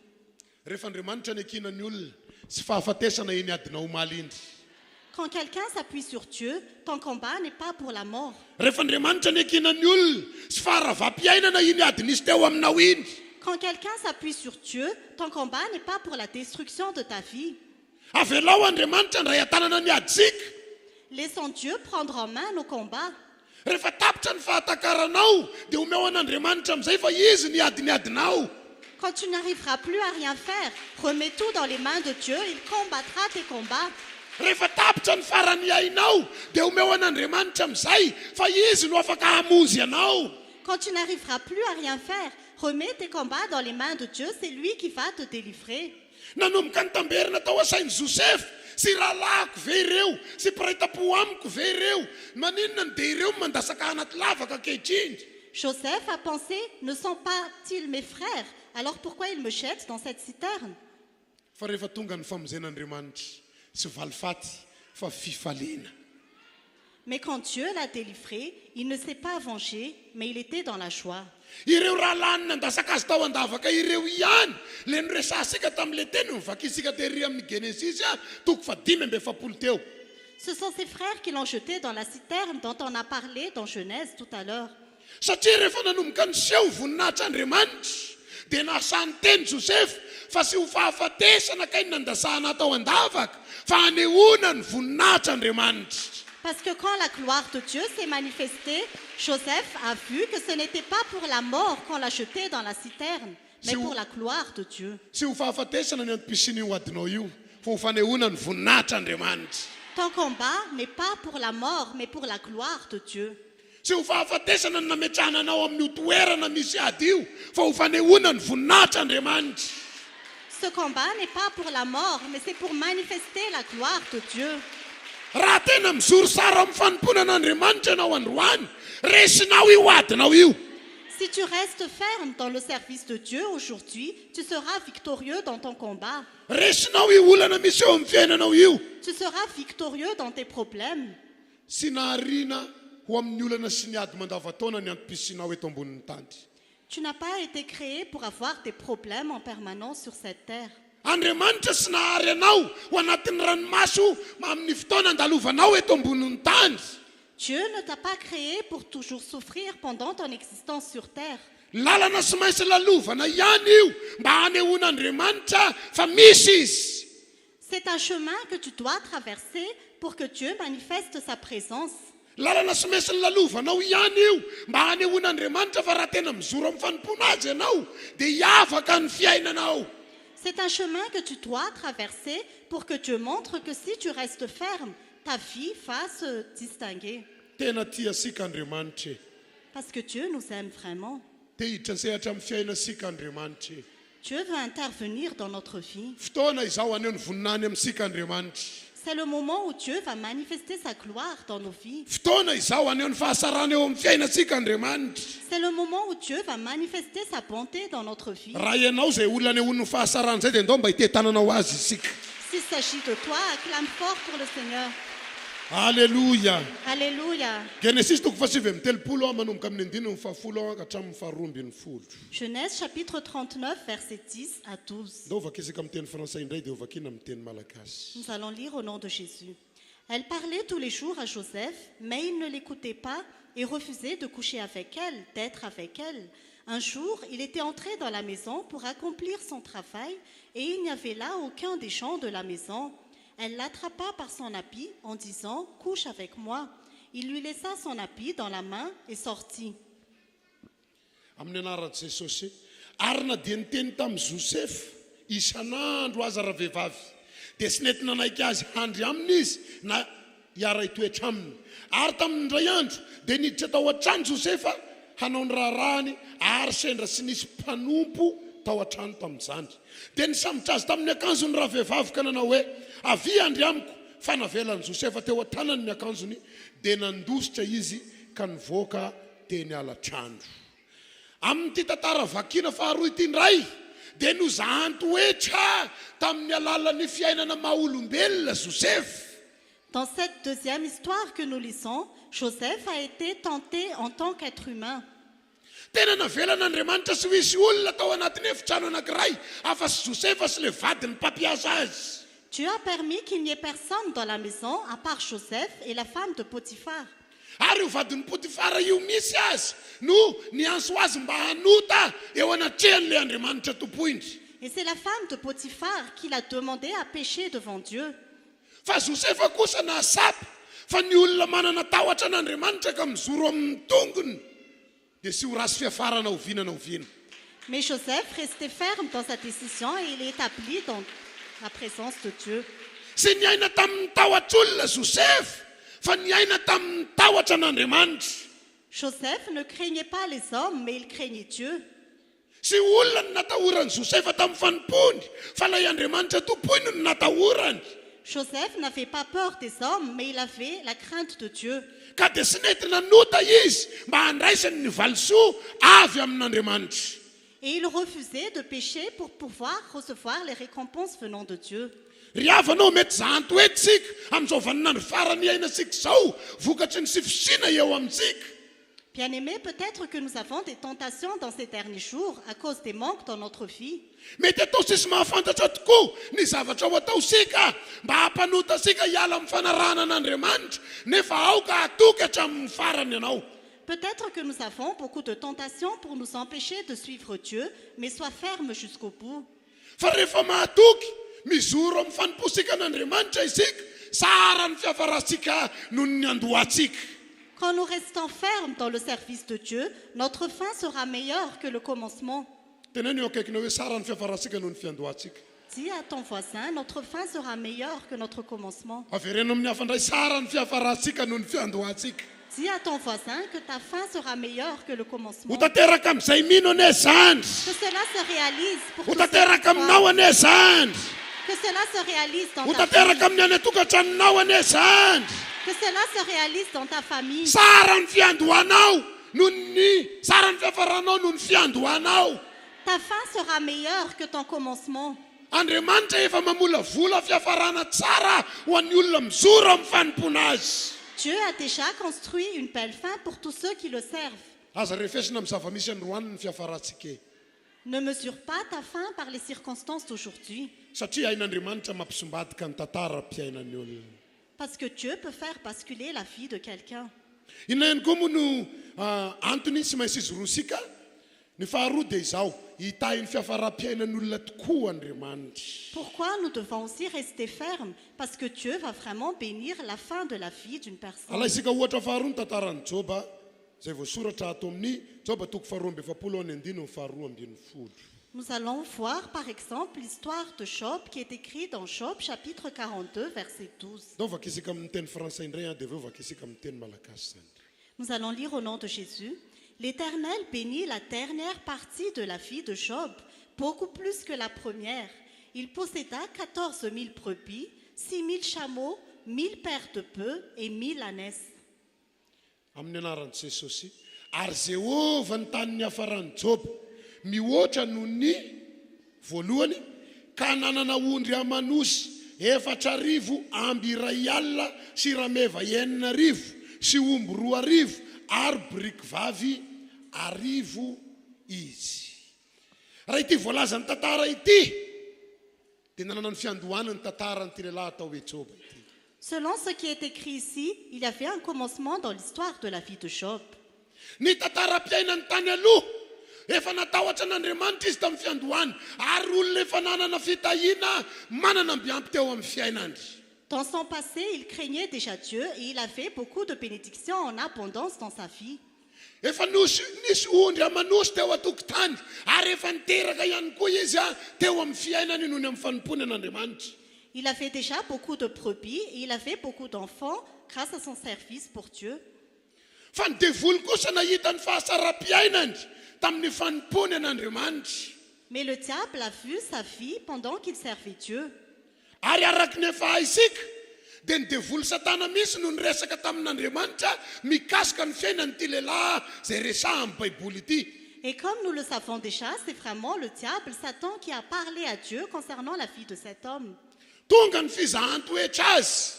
C: Rehefa Andriamanitra ny akinany olona sy fahafatesana eny adina ho maly indry.
F: Quand quelqu'un s'appuie sur Dieu, ton combat n'est pas pour la mort.
C: Rehefa Andriamanitra ny akinany olona sy faharavampiainana iny adina izy teo aminao iny.
F: Quand quelqu'un s'appuie sur Dieu, ton combat n'est pas pour la destruction de ta vie.
C: Avelao Andriamanitra ndray atanana ny adisika.
F: Laissons Dieu prendre en main nos combats.
C: Rehefa tapitra ny fahatakaranao dia omeo an'Andriamanitra amin'izay fa izy ny adiny adinao.
F: Quand tu n'arriveras plus à rien faire, remets tout dans les mains de Dieu, il combattra tes combats.
C: Rehefa tapitra ny farany ainao dia omeo an'Andriamanitra amin'izay fa izy no afaka hamozy anao.
F: Quand tu n'arriveras plus à rien faire, remets tes combats dans les mains de Dieu, c'est lui qui va te délivrer.
C: Nanomboka ny tamberina tao asain'i Josefa sy rahalahiko ve ireo sy mpiraita-po amiko ve ireo maninona ny dia ireo mandasaka anaty lavaka ankehitriny.
F: Joseph a pensé, ne sont pas-ils mes frères? Alors pourquoi ils me jettent dans cette citerne?
C: Fa rehefa tonga ny famonjen'Andriamanitra sy valifaty fa fifaliana.
F: Mais quand Dieu l'a délivré, il ne s'est pas vengé, mais il était dans la joie.
C: Ireo rahalahiny nandasaka azy tao an-davaka ireo ihany le noresasika tamin'ilay teny nivakisika tery amin'ny Genesis toko 5:7 teo.
F: Ce sont ses frères qui l'ont jeté dans la citerne dont on a parlé dans Genèse tout à l'heure.
C: Satria rehefa nanomboka niseho voninahitr'Andriamanitra dia nasany teny Joseph fa sy ho fahafatesana kay nandasana tao andavaka fa hanehoana ny voninahitr'Andriamanitra.
F: Parce que quand la gloire de Dieu s'est manifestée, Joseph a vu que ce n'était pas pour la mort qu'on l'a jeté dans la citerne, mais pour la gloire de Dieu.
C: Sy ho fahafatesana ny antom-pisiana io adinao io fa ho fanehoana ny voninahitr'Andriamanitra.
F: Ton combat n'est pas pour la mort, mais pour la gloire de Dieu.
C: Sy ho fahafatesana ny nametrahananao amin'ny toerana misy ady io fa ho fanehoana ny voninahitr'Andriamanitra.
F: Ce combat n'est pas pour la mort, mais c'est pour manifester la gloire de Dieu.
C: Raha tena mizoro sara amin'ny fanompona an'Andriamanitra ianao androany, resinao io adinao io.
F: Si tu restes ferme dans le service de Dieu aujourd'hui, tu seras victorieux dans ton combat.
C: Resinao io olana misy eo amin'ny fiainanao io.
F: Tu seras victorieux dans tes problèmes.
C: Sy nahariana ho amin'ny olana sy ny ady mandavataona ny antom-pisianao eto ambonin'ny tany.
F: Tu n'as pas été créé pour avoir des problèmes en permanence sur cette terre.
C: Andriamanitra sy nahary anao ho anatin'ny ranomaso amin'ny fotoana andalovanao eto ambonin'ny tany.
F: Dieu ne t'a pas créé pour toujours souffrir pendant ton existence sur terre.
C: Lalana sy maintsy lalovana ihany io mba hanehoan'Andriamanitra fa misy izy.
F: C'est un chemin que tu dois traverser pour que Dieu manifeste sa présence.
C: Lalana sy maintsy lalovanao ihany io mba hanehoan'Andriamanitra fa raha tena mizoro amin'ny fanompona azy ianao dia hiavaka ny fiainanao.
F: C'est un chemin que tu dois traverser pour que Dieu montre que si tu restes ferme, ta vie va se distinguer.
C: Tena tia sika Andriamanitra.
F: Parce que Dieu nous aime vraiment.
C: Te hiditra sehatra amin'ny fiaina sika Andriamanitra.
F: Dieu veut intervenir dans notre vie.
C: Fotoana izao aneho ny voninany amin'ny sika Andriamanitra.
F: C'est le moment où Dieu va manifester sa gloire dans nos vies.
C: Fotoana izao aneho ny fahasarana eo amin'ny fiainantsika Andriamanitra.
F: C'est le moment où Dieu va manifester sa bonté dans notre vie.
C: Raha ianao zay olona anehoan'ny fahasarana zay dia ndao mba hitetananao azy isika.
F: S'il s'agit de toi, acclame fort pour le Seigneur.
C: Alléluia.
F: Alléluia.
C: Genesis toko fasivy amin'ny telopolo manomboka amin'ny andininy fahafolo ka hatramin'ny faharoambin'ny folo.
F: Genèse chapitre 39, versets 10 à 12.
C: Ndao vakisaka amin'ny teny français indray dia ovakina amin'ny teny malagasy.
F: Nous allons lire au nom de Jésus. Elle parlait tous les jours à Joseph, mais il ne l'écoutait pas et refusait de coucher avec elle, d'être avec elle. Un jour, il était entré dans la maison pour accomplir son travail et il n'y avait là aucun des gens de la maison. Elle l'attrapa par son habit en disant « Couche avec moi ». Il lui laissa son habit dans la main et sortit.
C: Amin'ny anaran'i Jesosy, ary na dia niteny tamin'i Joseph isan'andro aza raha vehivavy dia sy nety nanaiky azy handry aminy izy na hiara hitoetra aminy. Ary tamin'indray andro dia niditra tao an-trano Josefa hanao ny raharahany ary sendra sy nisy mpanompo tao an-trano tamin'izany. Dia nisambotra azy tamin'ny akanjony raha vehivavy ka nanao hoe avy andry amiko fa navelan'i Josefa teo an-tanany ny akanjony dia nandositra izy ka nivoaka teny ala-trano. Amin'ity tantara vakiana faharoa ity indray dia nozahan-toetra tamin'ny alalan'ny fiainana maha-olombelona Joseph.
F: Dans cette deuxième histoire que nous lisons, Joseph a été tenté en tant qu'être humain.
C: Tena navelan'Andriamanitra sy misy olona tao anatin'ny efitrano anankiray afa sy Josefa sy le vadiny mpampiasa azy.
F: Dieu a permis qu'il n'y ait personne dans la maison à part Joseph et la femme de Potiphar.
C: Ary io vadiny Potifara io misy azy no nianso azy mba hanota eo anatrehan'le Andriamanitra tompoiny.
F: Et c'est la femme de Potiphar qui l'a demandé à pécher devant Dieu.
C: Fa Josefa kosa nahasapa fa ny olona manana tahotra an'Andriamanitra ka mizoro amin'ny tongony dia sy ho rasy fiafarana oviana.
F: Mais Joseph restait ferme dans sa décision et il est établi dans la présence de Dieu.
C: Sy niaina tamin'ny tahotr'olona Joseph fa niaina tamin'ny tahotra an'Andriamanitra.
F: Joseph ne craignait pas les hommes, mais il craignait Dieu.
C: Sy olona ny natahorany Josefa tamin'ny fanompony fa ilay Andriamanitra tompoiny no natahorany.
F: Joseph n'avait pas peur des hommes, mais il avait la crainte de Dieu.
C: Ka dia sy nety nanota izy mba handraisany ny valisoa avy amin'Andriamanitra.
F: Et il refusait de pécher pour pouvoir recevoir les récompenses venant de Dieu.
C: Ry avanao mety zahantoetsika amin'izao vaninandro farany iainantsika izao vokatry ny sy fisiana eo amintsika.
F: Bien-aimés, peut-être que nous avons des tentations dans ces derniers jours à cause des manques dans notre vie.
C: Mety atao sisy mahafantatra tokoa ny zavatra ho ataosika mba hampanotasika hiala amin'ny fanarahana an'Andriamanitra nefa aoka atoky hatramin'ny farany ianao.
F: Peut-être que nous avons beaucoup de tentations pour nous empêcher de suivre Dieu, mais sois ferme jusqu'au bout.
C: Fa rehefa mahatoky mizoro amin'ny fanomposika an'Andriamanitra isika tsara ny fiafarasika noho ny andohantsika.
F: Quand nous restons fermes dans le service de Dieu, notre fin sera meilleure que le commencement.
C: Teneno eo akaikina hoe tsara ny fiafarasika noho ny fiandohantsika.
F: Dis à ton voisin, notre fin sera meilleure que notre commencement.
C: Avereno amin'ny hafa indray tsara ny fiafarasika noho ny fiandohantsika.
F: Dis à ton voisin que ta fin sera meilleure que le commencement.
C: Ho tanteraka amin'izay mino ane zany.
F: Que cela se réalise pour
C: Ho
F: tous ceux qui
C: tanteraka aminao
F: croient.
C: ane zany.
F: Que cela se réalise dans
C: Ho
F: ta
C: tanteraka
F: famille.
C: amin'ny any atokantranonao ane zany.
F: Que cela se réalise dans ta famille.
C: Tsara ny fiandohanao noho ny tsara ny fiafaranao noho ny fiandohanao.
F: Ta fin sera meilleure que ton commencement.
C: Andriamanitra efa mamola vola fiafarana tsara ho an'ny olona mizoro amin'ny fanompona azy.
F: Dieu a déjà construit une belle fin pour tous ceux qui le servent.
C: Aza refesina amin'ny zava-misy androany ny fiafarantsika.
F: Ne mesure pas ta fin par les circonstances d'aujourd'hui,
C: Satria hain'Andriamanitra mampisombadika ny tantara mpiainan'ny olona.
F: parce que Dieu peut faire basculer la vie de quelqu'un.
C: Inona ihany koa moa no antony sy maintsy izy rosika. Ny faharoa dia izao, hitahin'ny fiafaram-piainan'olona tokoa Andriamanitra.
F: Pourquoi nous devons aussi rester fermes? Parce que Dieu va vraiment bénir la fin de la vie d'une personne.
C: Ala isika ohatra faharoa ny tantaran'ny Joba, izay voasoratra ato amin'ny Joba toko faharoa amby efapolo ny andino ny faharoa ambin'ny folo.
F: Nous allons voir par exemple l'histoire de Job qui est écrite dans Job chapitre 42 verset 12.
C: Dao vaky isika amin'ny teny français indray dia aveo vaky isika amin'ny teny malagasy zany.
F: Nous allons lire au nom de Jésus. L'Éternel bénit la dernière partie de la vie de Job, beaucoup plus que la première. Il posséda 14 000 brebis, 6 000 chameaux, 1000 paires de bœufs et 1000 ânesses.
C: Amin'ny anaran'i Jesosy, ary Jehovah ny tanin'ny hafaran'i Job, mihoatra noho ny voalohany, ka nanana ondry amanosy 4,000 amby iray alina sy rameva 9,000 sy omby 2,000 ary briky vavy 1,000 izy. Raha ity voalaza ny tantara ity, dia nanana ny fiandohana ny tantaran'ity lehilahy atao hoe Job ity.
F: Selon ce qui est écrit ici, il y avait un commencement dans l'histoire de la vie de Job.
C: Ny tantaram-piainany tany aloha, efa natahotra n'Andriamanitra izy tamin'ny fiandohany, ary olona efa nanana fitahiana manana mbiampy teo amin'ny fiainany.
F: Dans son passé, il craignait déjà Dieu et il avait beaucoup de bénédictions en abondance dans sa vie.
C: Efa nisy ondry amanosy teo atokotany, ary efa niteraka ihany koa izy teo amin'ny fiainany noho ny amin'ny fanompony an'Andriamanitra.
F: Il avait déjà beaucoup de brebis et il avait beaucoup d'enfants grâce à son service pour Dieu.
C: Fa ny devoly kosa nahita ny fahasara-piainany tamin'ny fanompony an'Andriamanitra.
F: Mais le diable a vu sa vie pendant qu'il servait Dieu.
C: Ary araky ny efa haisika, dia ny devoly satana misy no niresaka tamin'Andriamanitra mikasika ny fiainan'ity lehilahy zay resaha amin'ny Baiboly ity.
F: Et comme nous le savons déjà, c'est vraiment le diable, Satan, qui a parlé à Dieu concernant la vie de cet homme.
C: Tonga ny fizahan-toetra azy,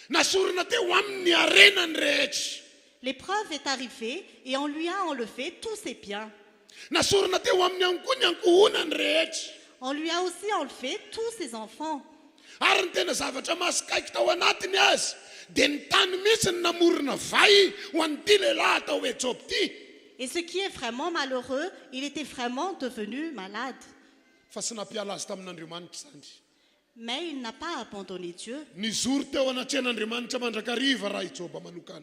C: nasorona teo amin'ny arenany rehetra.
F: L'épreuve est arrivée et on lui a enlevé tous ses biens.
C: Nasorona teo amin'ny ankoa ny ankohonany rehetra.
F: On lui a aussi enlevé tous ses enfants.
C: Ary ny tena zavatra masikaiky tao anatiny azy, dia ny tany mihitsy ny namorona vai ho an'ity lehilahy atao hoe Job ity.
F: Et ce qui est vraiment malheureux, il était vraiment devenu malade.
C: Fa tsy nampiala azy tamin'Andriamanitra zany.
F: Mais il n'a pas abandonné Dieu.
C: Nizoro teo anatrehan'Andriamanitra mandrakariva raha i Joba manokana.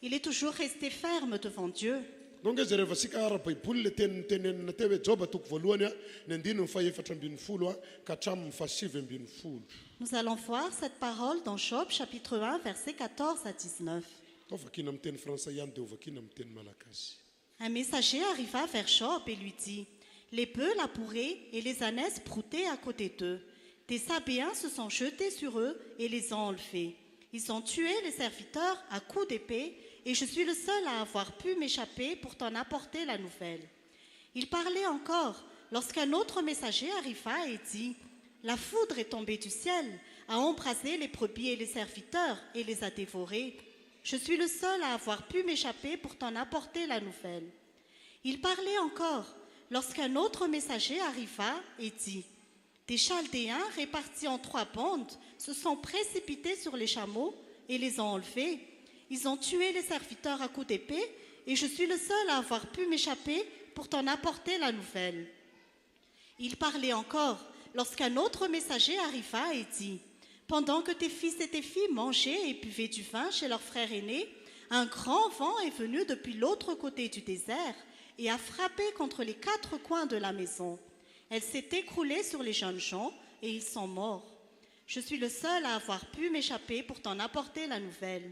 F: Il est toujours resté ferme devant Dieu.
C: Donc zay rehefa sika ara-Baiboly le tenenina teo hoe Joba toko voalohany ny andino ny fahaefatra ambin'ny folo ka hatramin'ny fahasivy ambin'ny folo.
F: Nous allons voir cette parole dans Job chapitre 1 versets 14 à 19.
C: Tao vakina amin'ny teny français ihany dia ho vakina amin'ny teny malagasy.
F: Un messager arriva vers Job et lui dit: les bœufs labouraient et les ânesses broutaient à côté d'eux. Des Sabéens se sont jetés sur eux et les ont enlevés. Ils ont tué les serviteurs à coups d'épée et je suis le seul à avoir pu m'échapper pour t'en apporter la nouvelle. Il parlait encore lorsqu'un autre messager arriva et dit: la foudre est tombée du ciel, a embrasé les brebis et les serviteurs et les a dévorés. Je suis le seul à avoir pu m'échapper pour t'en apporter la nouvelle. Il parlait encore lorsqu'un autre messager arriva et dit: des Chaldéens répartis en 3 bandes se sont précipités sur les chameaux et les ont enlevés. Ils ont tué les serviteurs à coups d'épée et je suis le seul à avoir pu m'échapper pour t'en apporter la nouvelle. » Il parlait encore lorsqu'un autre messager arriva et dit: « Pendant que tes fils et tes filles mangeaient et buvaient du vin chez leur frère aîné, un grand vent est venu depuis l'autre côté du désert et a frappé contre les 4 coins de la maison. Elle s'est écroulée sur les jeunes gens et ils sont morts. Je suis le seul à avoir pu m'échapper pour t'en apporter la nouvelle. »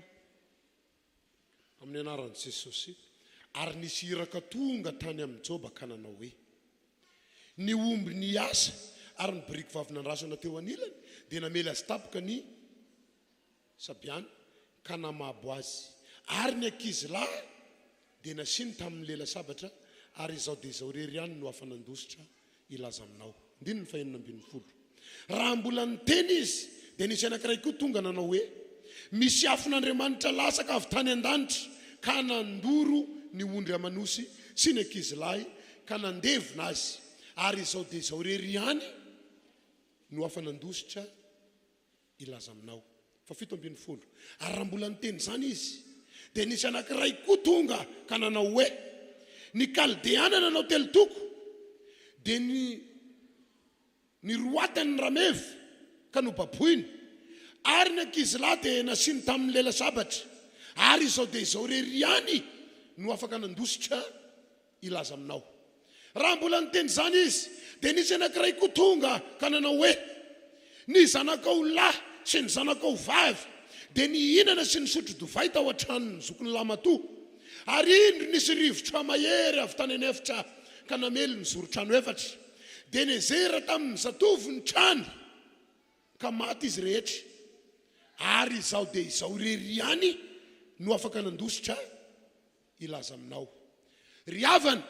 C: Amin'ny anaran'i Jesosy, ary nisy iraka tonga tany amin'ny Joba ka nanao hoe: ny omby ny asa ary ny biriky vavy nandrasana teo anilany dia namely azy tapoka ny sabiany ka namabo azy, ary ny ankizy lahy dia nasiany tamin'ny lela sabatra, ary izao dia izao rery ihany no afanandositra ilaza aminao. 9:40. Raha mbola niteny izy dia nisy anankiray koa tonga nanao hoe: misy afon'Andriamanitra lasaka avy tany an-danitra ka nandoro ny ondry amanosy sy ny ankizy lahy ka nandevina azy, ary izao dia izao rery ihany no afanandositra ilaza aminao. 7:40. Ary raha mbola niteny izany izy dia nisy anankiray koa tonga ka nanao hoe: ny Kaldeana nanao telotoko dia ny roatan'ny rameva ka nobaboiny, ary ny ankizy lahy dia nasiany tamin'ny lela sabatra, ary izao dia izao rery ihany no afaka nandositra ilaza aminao. Raha mbola niteny izany izy dia nisy anankiray koa tonga ka nanao hoe: ny zanakao lahy sy ny zanakao vavy dia nihinana sy nisotro divay tao an-tranony zokony lamatoa, ary indro nisy rivotra mahery avy tany anefitra ka namely ny zoro-trano efatra, dia nezera tamin'ny zatovo ny trano ka maty izy rehetra, ary izao dia izao rery ihany no afaka nandositra ilaza aminao. Ry havana,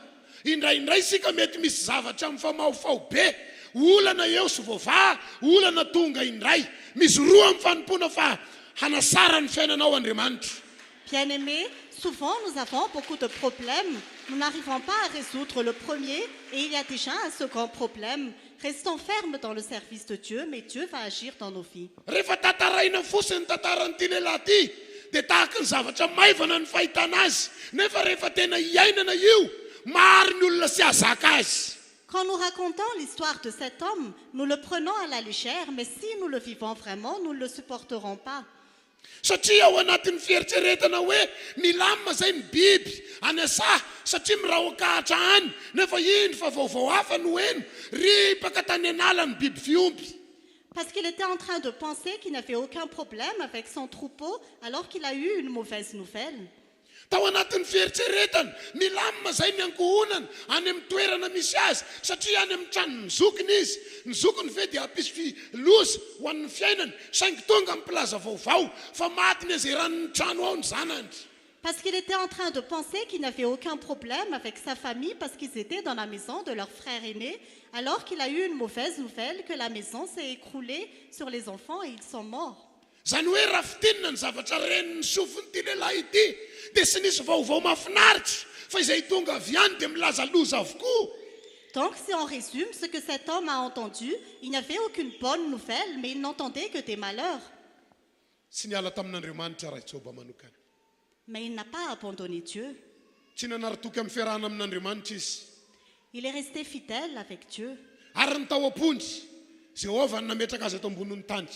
C: indraindray sika mety misy zavatra mifamaofao be, olana eo sy vovà, olana tonga indray, misy roa amin'ny fanompona fa hanasara ny fiainanao Andriamanitra.
F: Bien-aimés, souvent nous avons beaucoup de problèmes. Nous n'arrivons pas à résoudre le premier et il y a déjà un second problème. Restons fermes dans le service de Dieu, mais Dieu va agir dans nos vies.
C: Rehefa tataraina fotsiny tataran'ity lehilahy ity dia tahaka ny zavatra maivana ny fahitana azy, nefa rehefa tena iainana io maro ny olona sy azaka azy.
F: Quand nous racontons l'histoire de cet homme, nous le prenons à la légère, mais si nous le vivons vraiment, nous ne le supporterons pas.
C: Satria ao anatin'ny fieritseretana hoe ny lamina zay ny biby any asaha, satria mirahoakahatra any, nefa iny fa vaovao hafa no eno, ripaka tany anala ny biby fiompy.
F: Parce qu'il était en train de penser qu'il n'avait aucun problème avec son troupeau alors qu'il a eu une mauvaise nouvelle.
C: Tao anatin'ny fieritseretana ny lamina zay ny ankohonana any amin'ny toerana misy azy, satria any amin'ny tranony ny zokiny izy, ny zokiny ve dia hampisy loza ho an'ny fiainany, saingy tonga miplaza vaovao fa maty ny azeran'ny trano ao ny zanany.
F: Parce qu'il était en train de penser qu'il n'avait aucun problème avec sa famille parce qu'ils étaient dans la maison de leur frère aîné, alors qu'il a eu une mauvaise nouvelle que la maison s'est écroulée sur les enfants et ils sont morts.
C: Zany hoe raha fitinina ny zavatra reniny sofiny ty lehilahy ity dia sy nisy vaovao mahafinaritra fa izay tonga avy any dia milaza loza avokoa.
F: Donc si on résume ce que cet homme a entendu, il n'y avait aucune bonne nouvelle, mais il n'entendait que des malheurs.
C: Tsy niala tamin'Andriamanitra raha Joba manokana.
F: Mais il n'a pas abandonné Dieu.
C: Tsy nanaritoky amin'ny fiarahana amin'Andriamanitra izy.
F: Il est resté fidèle avec Dieu.
C: Ary ny tao am-pony Jehova ny nametraka azy eto ambonin'ny tany,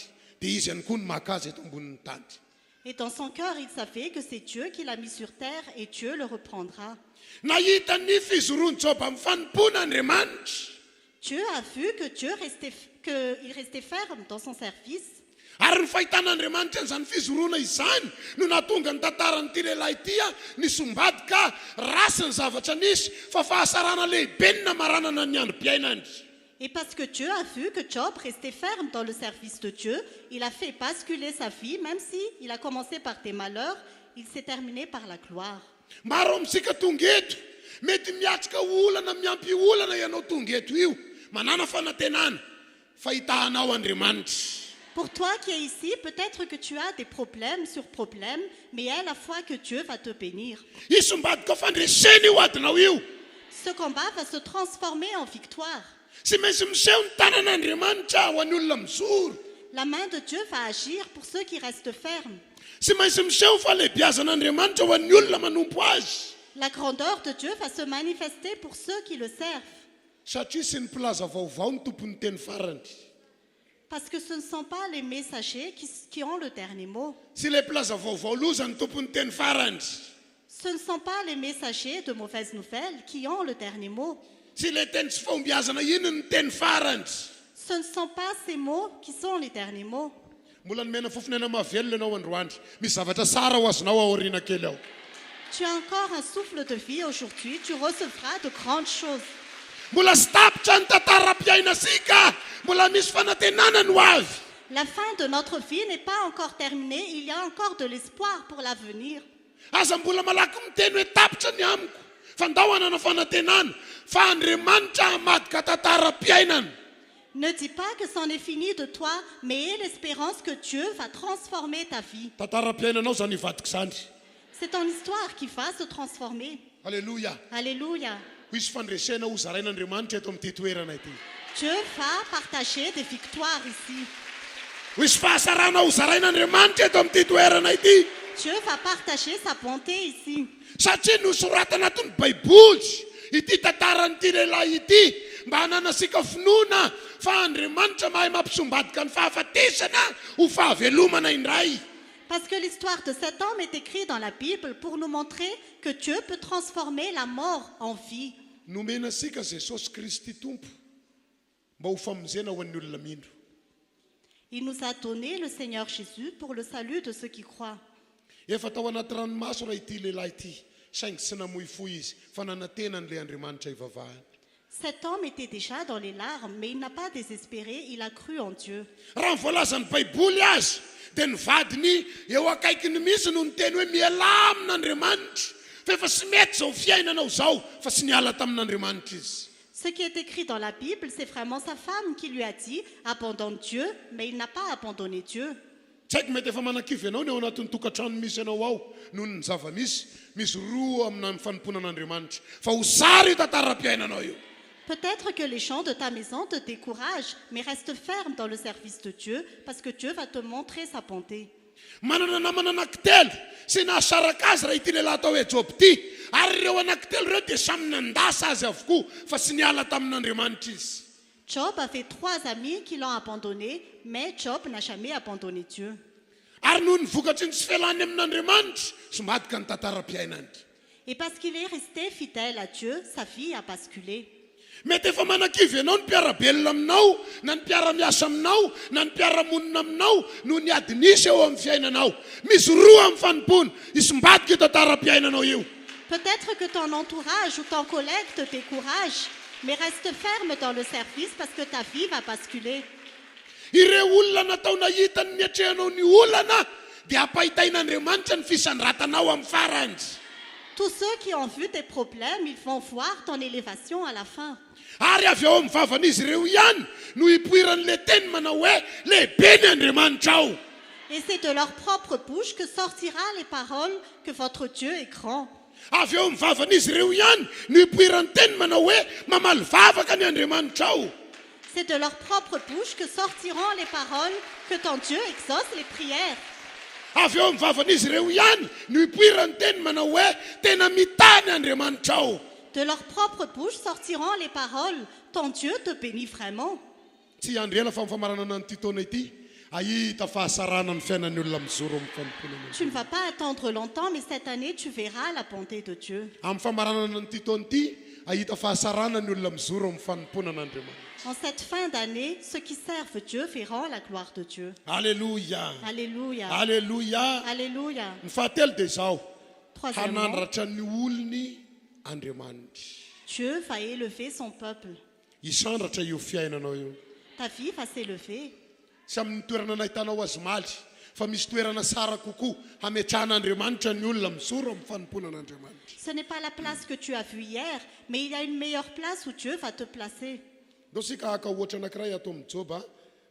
C: dia izy ihany koa ny maka azy eto ambonin'ny tany.
F: Et dans son cœur, il savait que c'est Dieu qui l'a mis sur terre et Dieu le reprendra.
C: Nahita ny fizoroany Joba amin'ny fanompona Andriamanitra.
F: Dieu a vu que qu'il restait ferme dans son service.
C: Ary ny fahitan'Andriamanitra an'izany fizoroana izany no nahatonga ny tantaran'ity lehilahy ity ny sombady ka rasy ny zavatra nisy fa fahasarana lehibe ny namaranana ny androm-piainany.
F: Et parce que Dieu a vu que Job restait ferme dans le service de Dieu, il a fait basculer sa vie, même si il a commencé par des malheurs, il s'est terminé par la gloire.
C: Maro amintsika tonga eto mety miatrika olana miampy olana ianao tonga eto io, manana fanantenana fahitahanao Andriamanitra.
F: Pour toi qui es ici, peut-être que tu as des problèmes sur problèmes, mais aie la foi que Dieu va te bénir.
C: Io sombadika fandreseny io adinao io.
F: Ce combat va se transformer en victoire.
C: Tsy maintsy miseho ny tanan'Andriamanitra ho an'ny olona mizoro.
F: La main de Dieu va agir pour ceux qui restent fermes.
C: sy maintsy miseho fa lehibiazan'Andriamanitra ho an'ny olona manompo azy.
F: La grandeur de Dieu va se manifester pour ceux qui le servent.
C: Satria sy ny mpilaza vaovao ny tompon'ny teny farany.
F: Parce que ce ne sont pas les messagers qui ont le dernier mot.
C: Sy le mpilaza vaovao loza ny tompon'ny teny farany.
F: Ce ne sont pas les messagers de mauvaises nouvelles qui ont le dernier mot.
C: Sy le teny tsy fahombiazana iny ny teny farany.
F: Ce ne sont pas ces mots qui sont les derniers mots.
C: Mbola nomena fofonena mahavelona ianao androandry. Misy zavatra tsara ho azonao aoriana kely ao.
F: Tu as encore un souffle de vie aujourd'hui, tu recevras de grandes choses.
C: Mbola sy tapitra ny tantaram-piaina sika. Mbola misy fanantenana no avy.
F: La fin de notre vie n'est pas encore terminée, il y a encore de l'espoir pour l'avenir.
C: Aza mbola malaky miteny hoe tapitra ny amiko. Fandahoana na fanantenana. Fa Andriamanitra hamadika tantaram-piainana.
F: Ne dis pas que c'en est fini de toi, mais aie l'espérance que Dieu va transformer ta vie.
C: Tantaram-piainanao zany ivadika zany.
F: C'est ton histoire qui va se transformer.
C: Alléluia.
F: Alléluia.
C: Ho isy fandresena ho zarain'Andriamanitra eto amin'ity toerana ity.
F: Dieu va partager des victoires ici.
C: Ho isy fahasarana ho zarain'Andriamanitra eto amin'ity toerana ity.
F: Dieu va partager sa bonté ici.
C: Satria nosoratana anatin'ny Baiboly ity tantaran'ity lehilahy ity mba hananasika finoana fa Andriamanitra mahay mampisombadika ny fahafatesana ho fahavelomana indray.
F: Parce que l'histoire de cet homme est écrite dans la Bible pour nous montrer que Dieu peut transformer la mort en vie.
C: Nomena sika Jesosy Kristy tompo mba ho famonjena ho an'ny olona mindro.
F: Il nous a donné le Seigneur Jésus pour le salut de ceux qui croient.
C: Efa tao anaty ranomaso raha ity lehilahy ity saingy tsy namoifoy izy fa nanantenany le Andriamanitra ivavahany.
F: Cet homme était déjà dans les larmes, mais il n'a pas désespéré, il a cru en Dieu.
C: Raha ny voalazan'ny Baiboly azy dia ny vadiny eo akaikiny misy no niteny hoe miala amin'Andriamanitra fa efa sy mety zao fiainanao zao fa sy niala tamin'Andriamanitra izy.
F: Ce qui est écrit dans la Bible, c'est vraiment sa femme qui lui a dit « Abandonne Dieu », mais il n'a pas abandonné Dieu.
C: Tsy haiko mety efa manan-kivy ianao ny ao anatin'ny tokantrano misy ianao ao noho ny zava-misy misy roa amina fanomponan'Andriamanitra fa ho sara io tantaram-piainanao io.
F: Peut-être que les gens de ta maison te découragent, mais reste ferme dans le service de Dieu, parce que Dieu va te montrer sa bonté.
C: Manana namana anankitelo sy nahasaraka azy raha ity lehilahy atao hoe Job ity ary ireo anankitelo ireo dia samy nandasa azy avokoa fa sy niala tamin'Andriamanitra izy.
F: Job avait 3 amis qui l'ont abandonné, mais Job n'a jamais abandonné Dieu.
C: Ary noho ny vokatry ny tsy fialany amin'Andriamanitra sombadika ny tantaram-piainany.
F: Et parce qu'il est resté fidèle à Dieu, sa vie a basculé.
C: Mety efa manan-kivy ianao ny mpiara-belona aminao na ny mpiara-miasa aminao na ny mpiara-monina aminao no ny ady nisy eo amin'ny fiainanao. Misy roa amin'ny fanompona isombadika io tantaram-piainanao io.
F: Peut-être que ton entourage ou ton collègue te décourage, mais reste ferme dans le service parce que ta vie va basculer.
C: Ireo olona natao nahita ny miatrehanao ny olana dia ampahitain'Andriamanitra ny fisandratanao amin'ny farany.
F: Tous ceux qui ont vu tes problèmes, ils vont voir ton élévation à la fin.
C: Ary avy eo amin'ny vavan'izy ireo ihany no hipoiran'le teny manao hoe lehibe ny Andriamanitra ao.
F: Et c'est de leur propre bouche que sortira les paroles que votre Dieu est grand.
C: Avy eo amin'ny vavan'izy ireo ihany no hipoiran'ny teny manao hoe mamaly vavaka ny Andriamanitra ao.
F: C'est de leur propre bouche que sortiront les paroles que ton Dieu exauce les prières.
C: Avy eo amin'ny vavan'izy ireo ihany no hipoiran'ny teny manao hoe tena mitany Andriamanitra ao.
F: De leur propre bouche sortiront les paroles. Ton Dieu te bénit vraiment.
C: Tsy andro ela fa mifamaranana nyity taona ity ahita fahasarana ny fiainan'ny olona mizoro amin'ny fanomponana.
F: Tu ne vas pas attendre longtemps, mais cette année, tu verras la bonté de Dieu.
C: Amin'ny famaranana nyity taona ity ahita fahasarana ny olona mizoro amin'ny fanomponan'Andriamanitra.
F: En cette fin d'année, ceux qui servent Dieu verront la gloire de Dieu.
C: Alléluia.
F: Alléluia.
C: Alléluia.
F: Alléluia.
C: Ny fahatelo dia zao
F: Troisièmement,
C: hanandratra ny olony Andriamanitra.
F: Dieu va élever son peuple.
C: Hisandratra io fiainanao io.
F: Ta vie va s'élever.
C: Sy amin'ny toerana nahitanao azy maly fa misy toerana tsara kokoa hametrahan'Andriamanitra ny olona mizoro amin'ny fanomponan'Andriamanitra.
F: Ce n'est pas la place que tu as vue hier, mais il y a une meilleure place où Dieu va te placer.
C: Ndao sika haka ohatra anankiray atao amin'ny Joba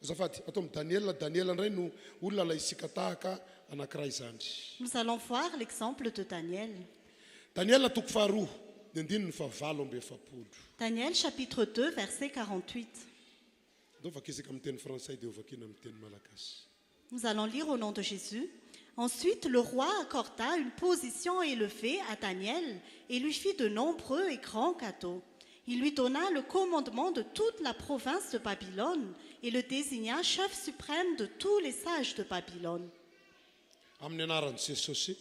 C: azafady atao amin'ny Daniel indray no olona lay isika tahaka anankiray zany.
F: Nous allons voir l'exemple de Daniel.
C: Daniel toko faharoa ny andininy fahavalo amby efapolo.
F: Daniel chapitre 2 verset 48.
C: Ndao vakisika amin'ny teny frantsay dia ovakina amin'ny teny malagasy.
F: Nous allons lire au nom de Jésus. Ensuite, le roi accorda une position élevée à Daniel et lui fit de nombreux et grands cadeaux. Il lui donna le commandement de toute la province de Babylone et le désigna chef suprême de tous les sages de Babylone.
C: Amin'ny anaran'i Jesosy,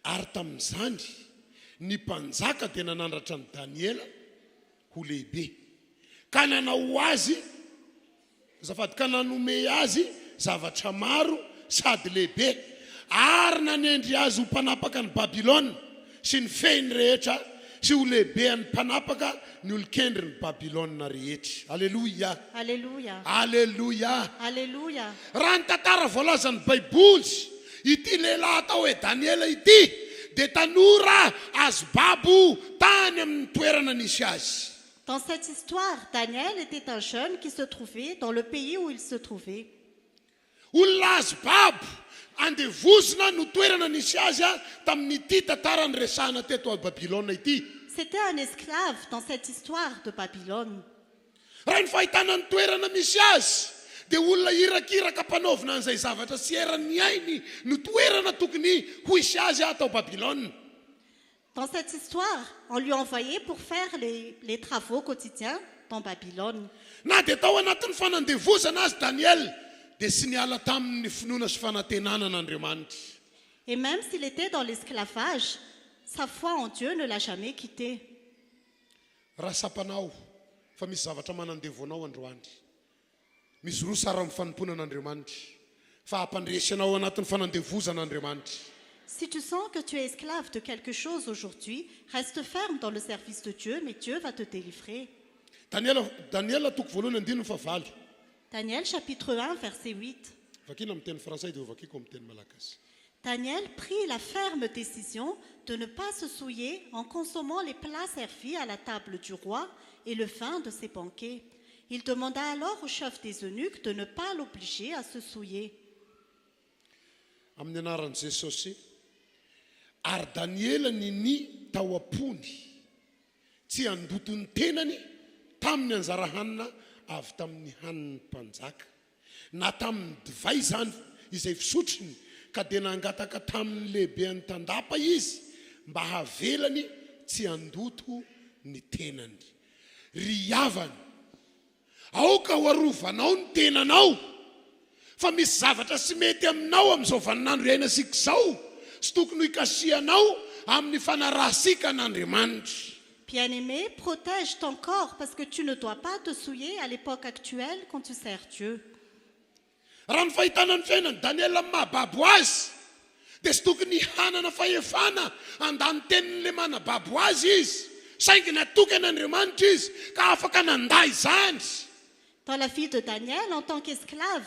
C: ary tamin'izany ny mpanjaka dia nanandratra ny Daniela ho lehibe. Ka nanao azy, azafady ka nanome azy zavatra maro sady lehibe, ary nanendry azy ho mpanapaka ny Babilôna sy ny fehiny rehetra sy ho lehibean'ny mpanapaka ny olon-kendry ny Babilôna rehetra. Alleluia.
F: Alléluia.
C: Alleluia.
F: Alléluia.
C: Raha ny tantara voalazan'ny Baiboly, ity lehilahy atao hoe Daniela ity dia tanora azo babo tany amin'ny toerana nisy azy.
F: Dans cette histoire, Daniel était un jeune qui se trouvait dans le pays où il se trouvait.
C: Olona azo babo andevozona no toerana nisy azy tamin'ity tantara ny resahana teto a Babilôna ity.
F: C'était un esclave dans cette histoire de Babylone.
C: Raha ny fahitana ny toerana misy azy dia olona irakiraka mpanaovina an'izay zavatra sy eran'ny ainy no toerana tokony ho isy azy atao Babilôna.
F: Dans cette histoire, on lui envoyait pour faire les travaux quotidiens dans Babylone.
C: Na dia tao anatin'ny fanandevozana azy Daniel dia sy niala tamin'ny finoana sy fanantenana n'Andriamanitra.
F: Et même s'il était dans l'esclavage, sa foi en Dieu ne l'a jamais quitté.
C: Raha sapanao fa misy zavatra manandevo anao androany, misy roa sara amin'ny fanompona an'Andriamanitra fa hampandresy anao anatin'ny fanandevozan'Andriamanitra.
F: Si tu sens que tu es esclave de quelque chose aujourd'hui, reste ferme dans le service de Dieu, mais Dieu va te délivrer.
C: Daniela toko voalohany andininy fa valy.
F: Daniel chapitre 1 verset 8.
C: Vakina amin'ny teny français dia vakiko amin'ny teny malagasy.
F: Daniel prit la ferme décision de ne pas se souiller en consommant les plats servis à la table du roi et le vin de ses banquets. Il demanda alors au chef des eunuques de ne pas l'obliger à se souiller.
C: Amin'ny anaran'i Jesosy, ary Daniela niny tao am-pony tsy andotony tenany tamin'ny anjara hanina avy tamin'ny hanin'ny mpanjaka na tamin'ny divay zany izay fisotrony ka dia nangataka tamin'ny lehibean'ny tandapa izy mba havelany tsy andoto ny tenany. Ry havany, aoka ho arovanao ny tenanao fa misy zavatra sy mety aminao amin'izao vaninandro iaina sika izao sy tokony ho ikasianao amin'ny fanarahasika n'Andriamanitra.
F: Bien-aimé, protège ton corps parce que tu ne dois pas te souiller à l'époque actuelle quand tu sers Dieu.
C: Raha ny fahitana ny fiainan'i Daniela mahababo azy dia sy tokony hanana fahefana handany tenin'le manababo azy izy, saingy natoky an'Andriamanitra izy ka afaka nandà izany.
F: Dans la vie de Daniel, en tant qu'esclave,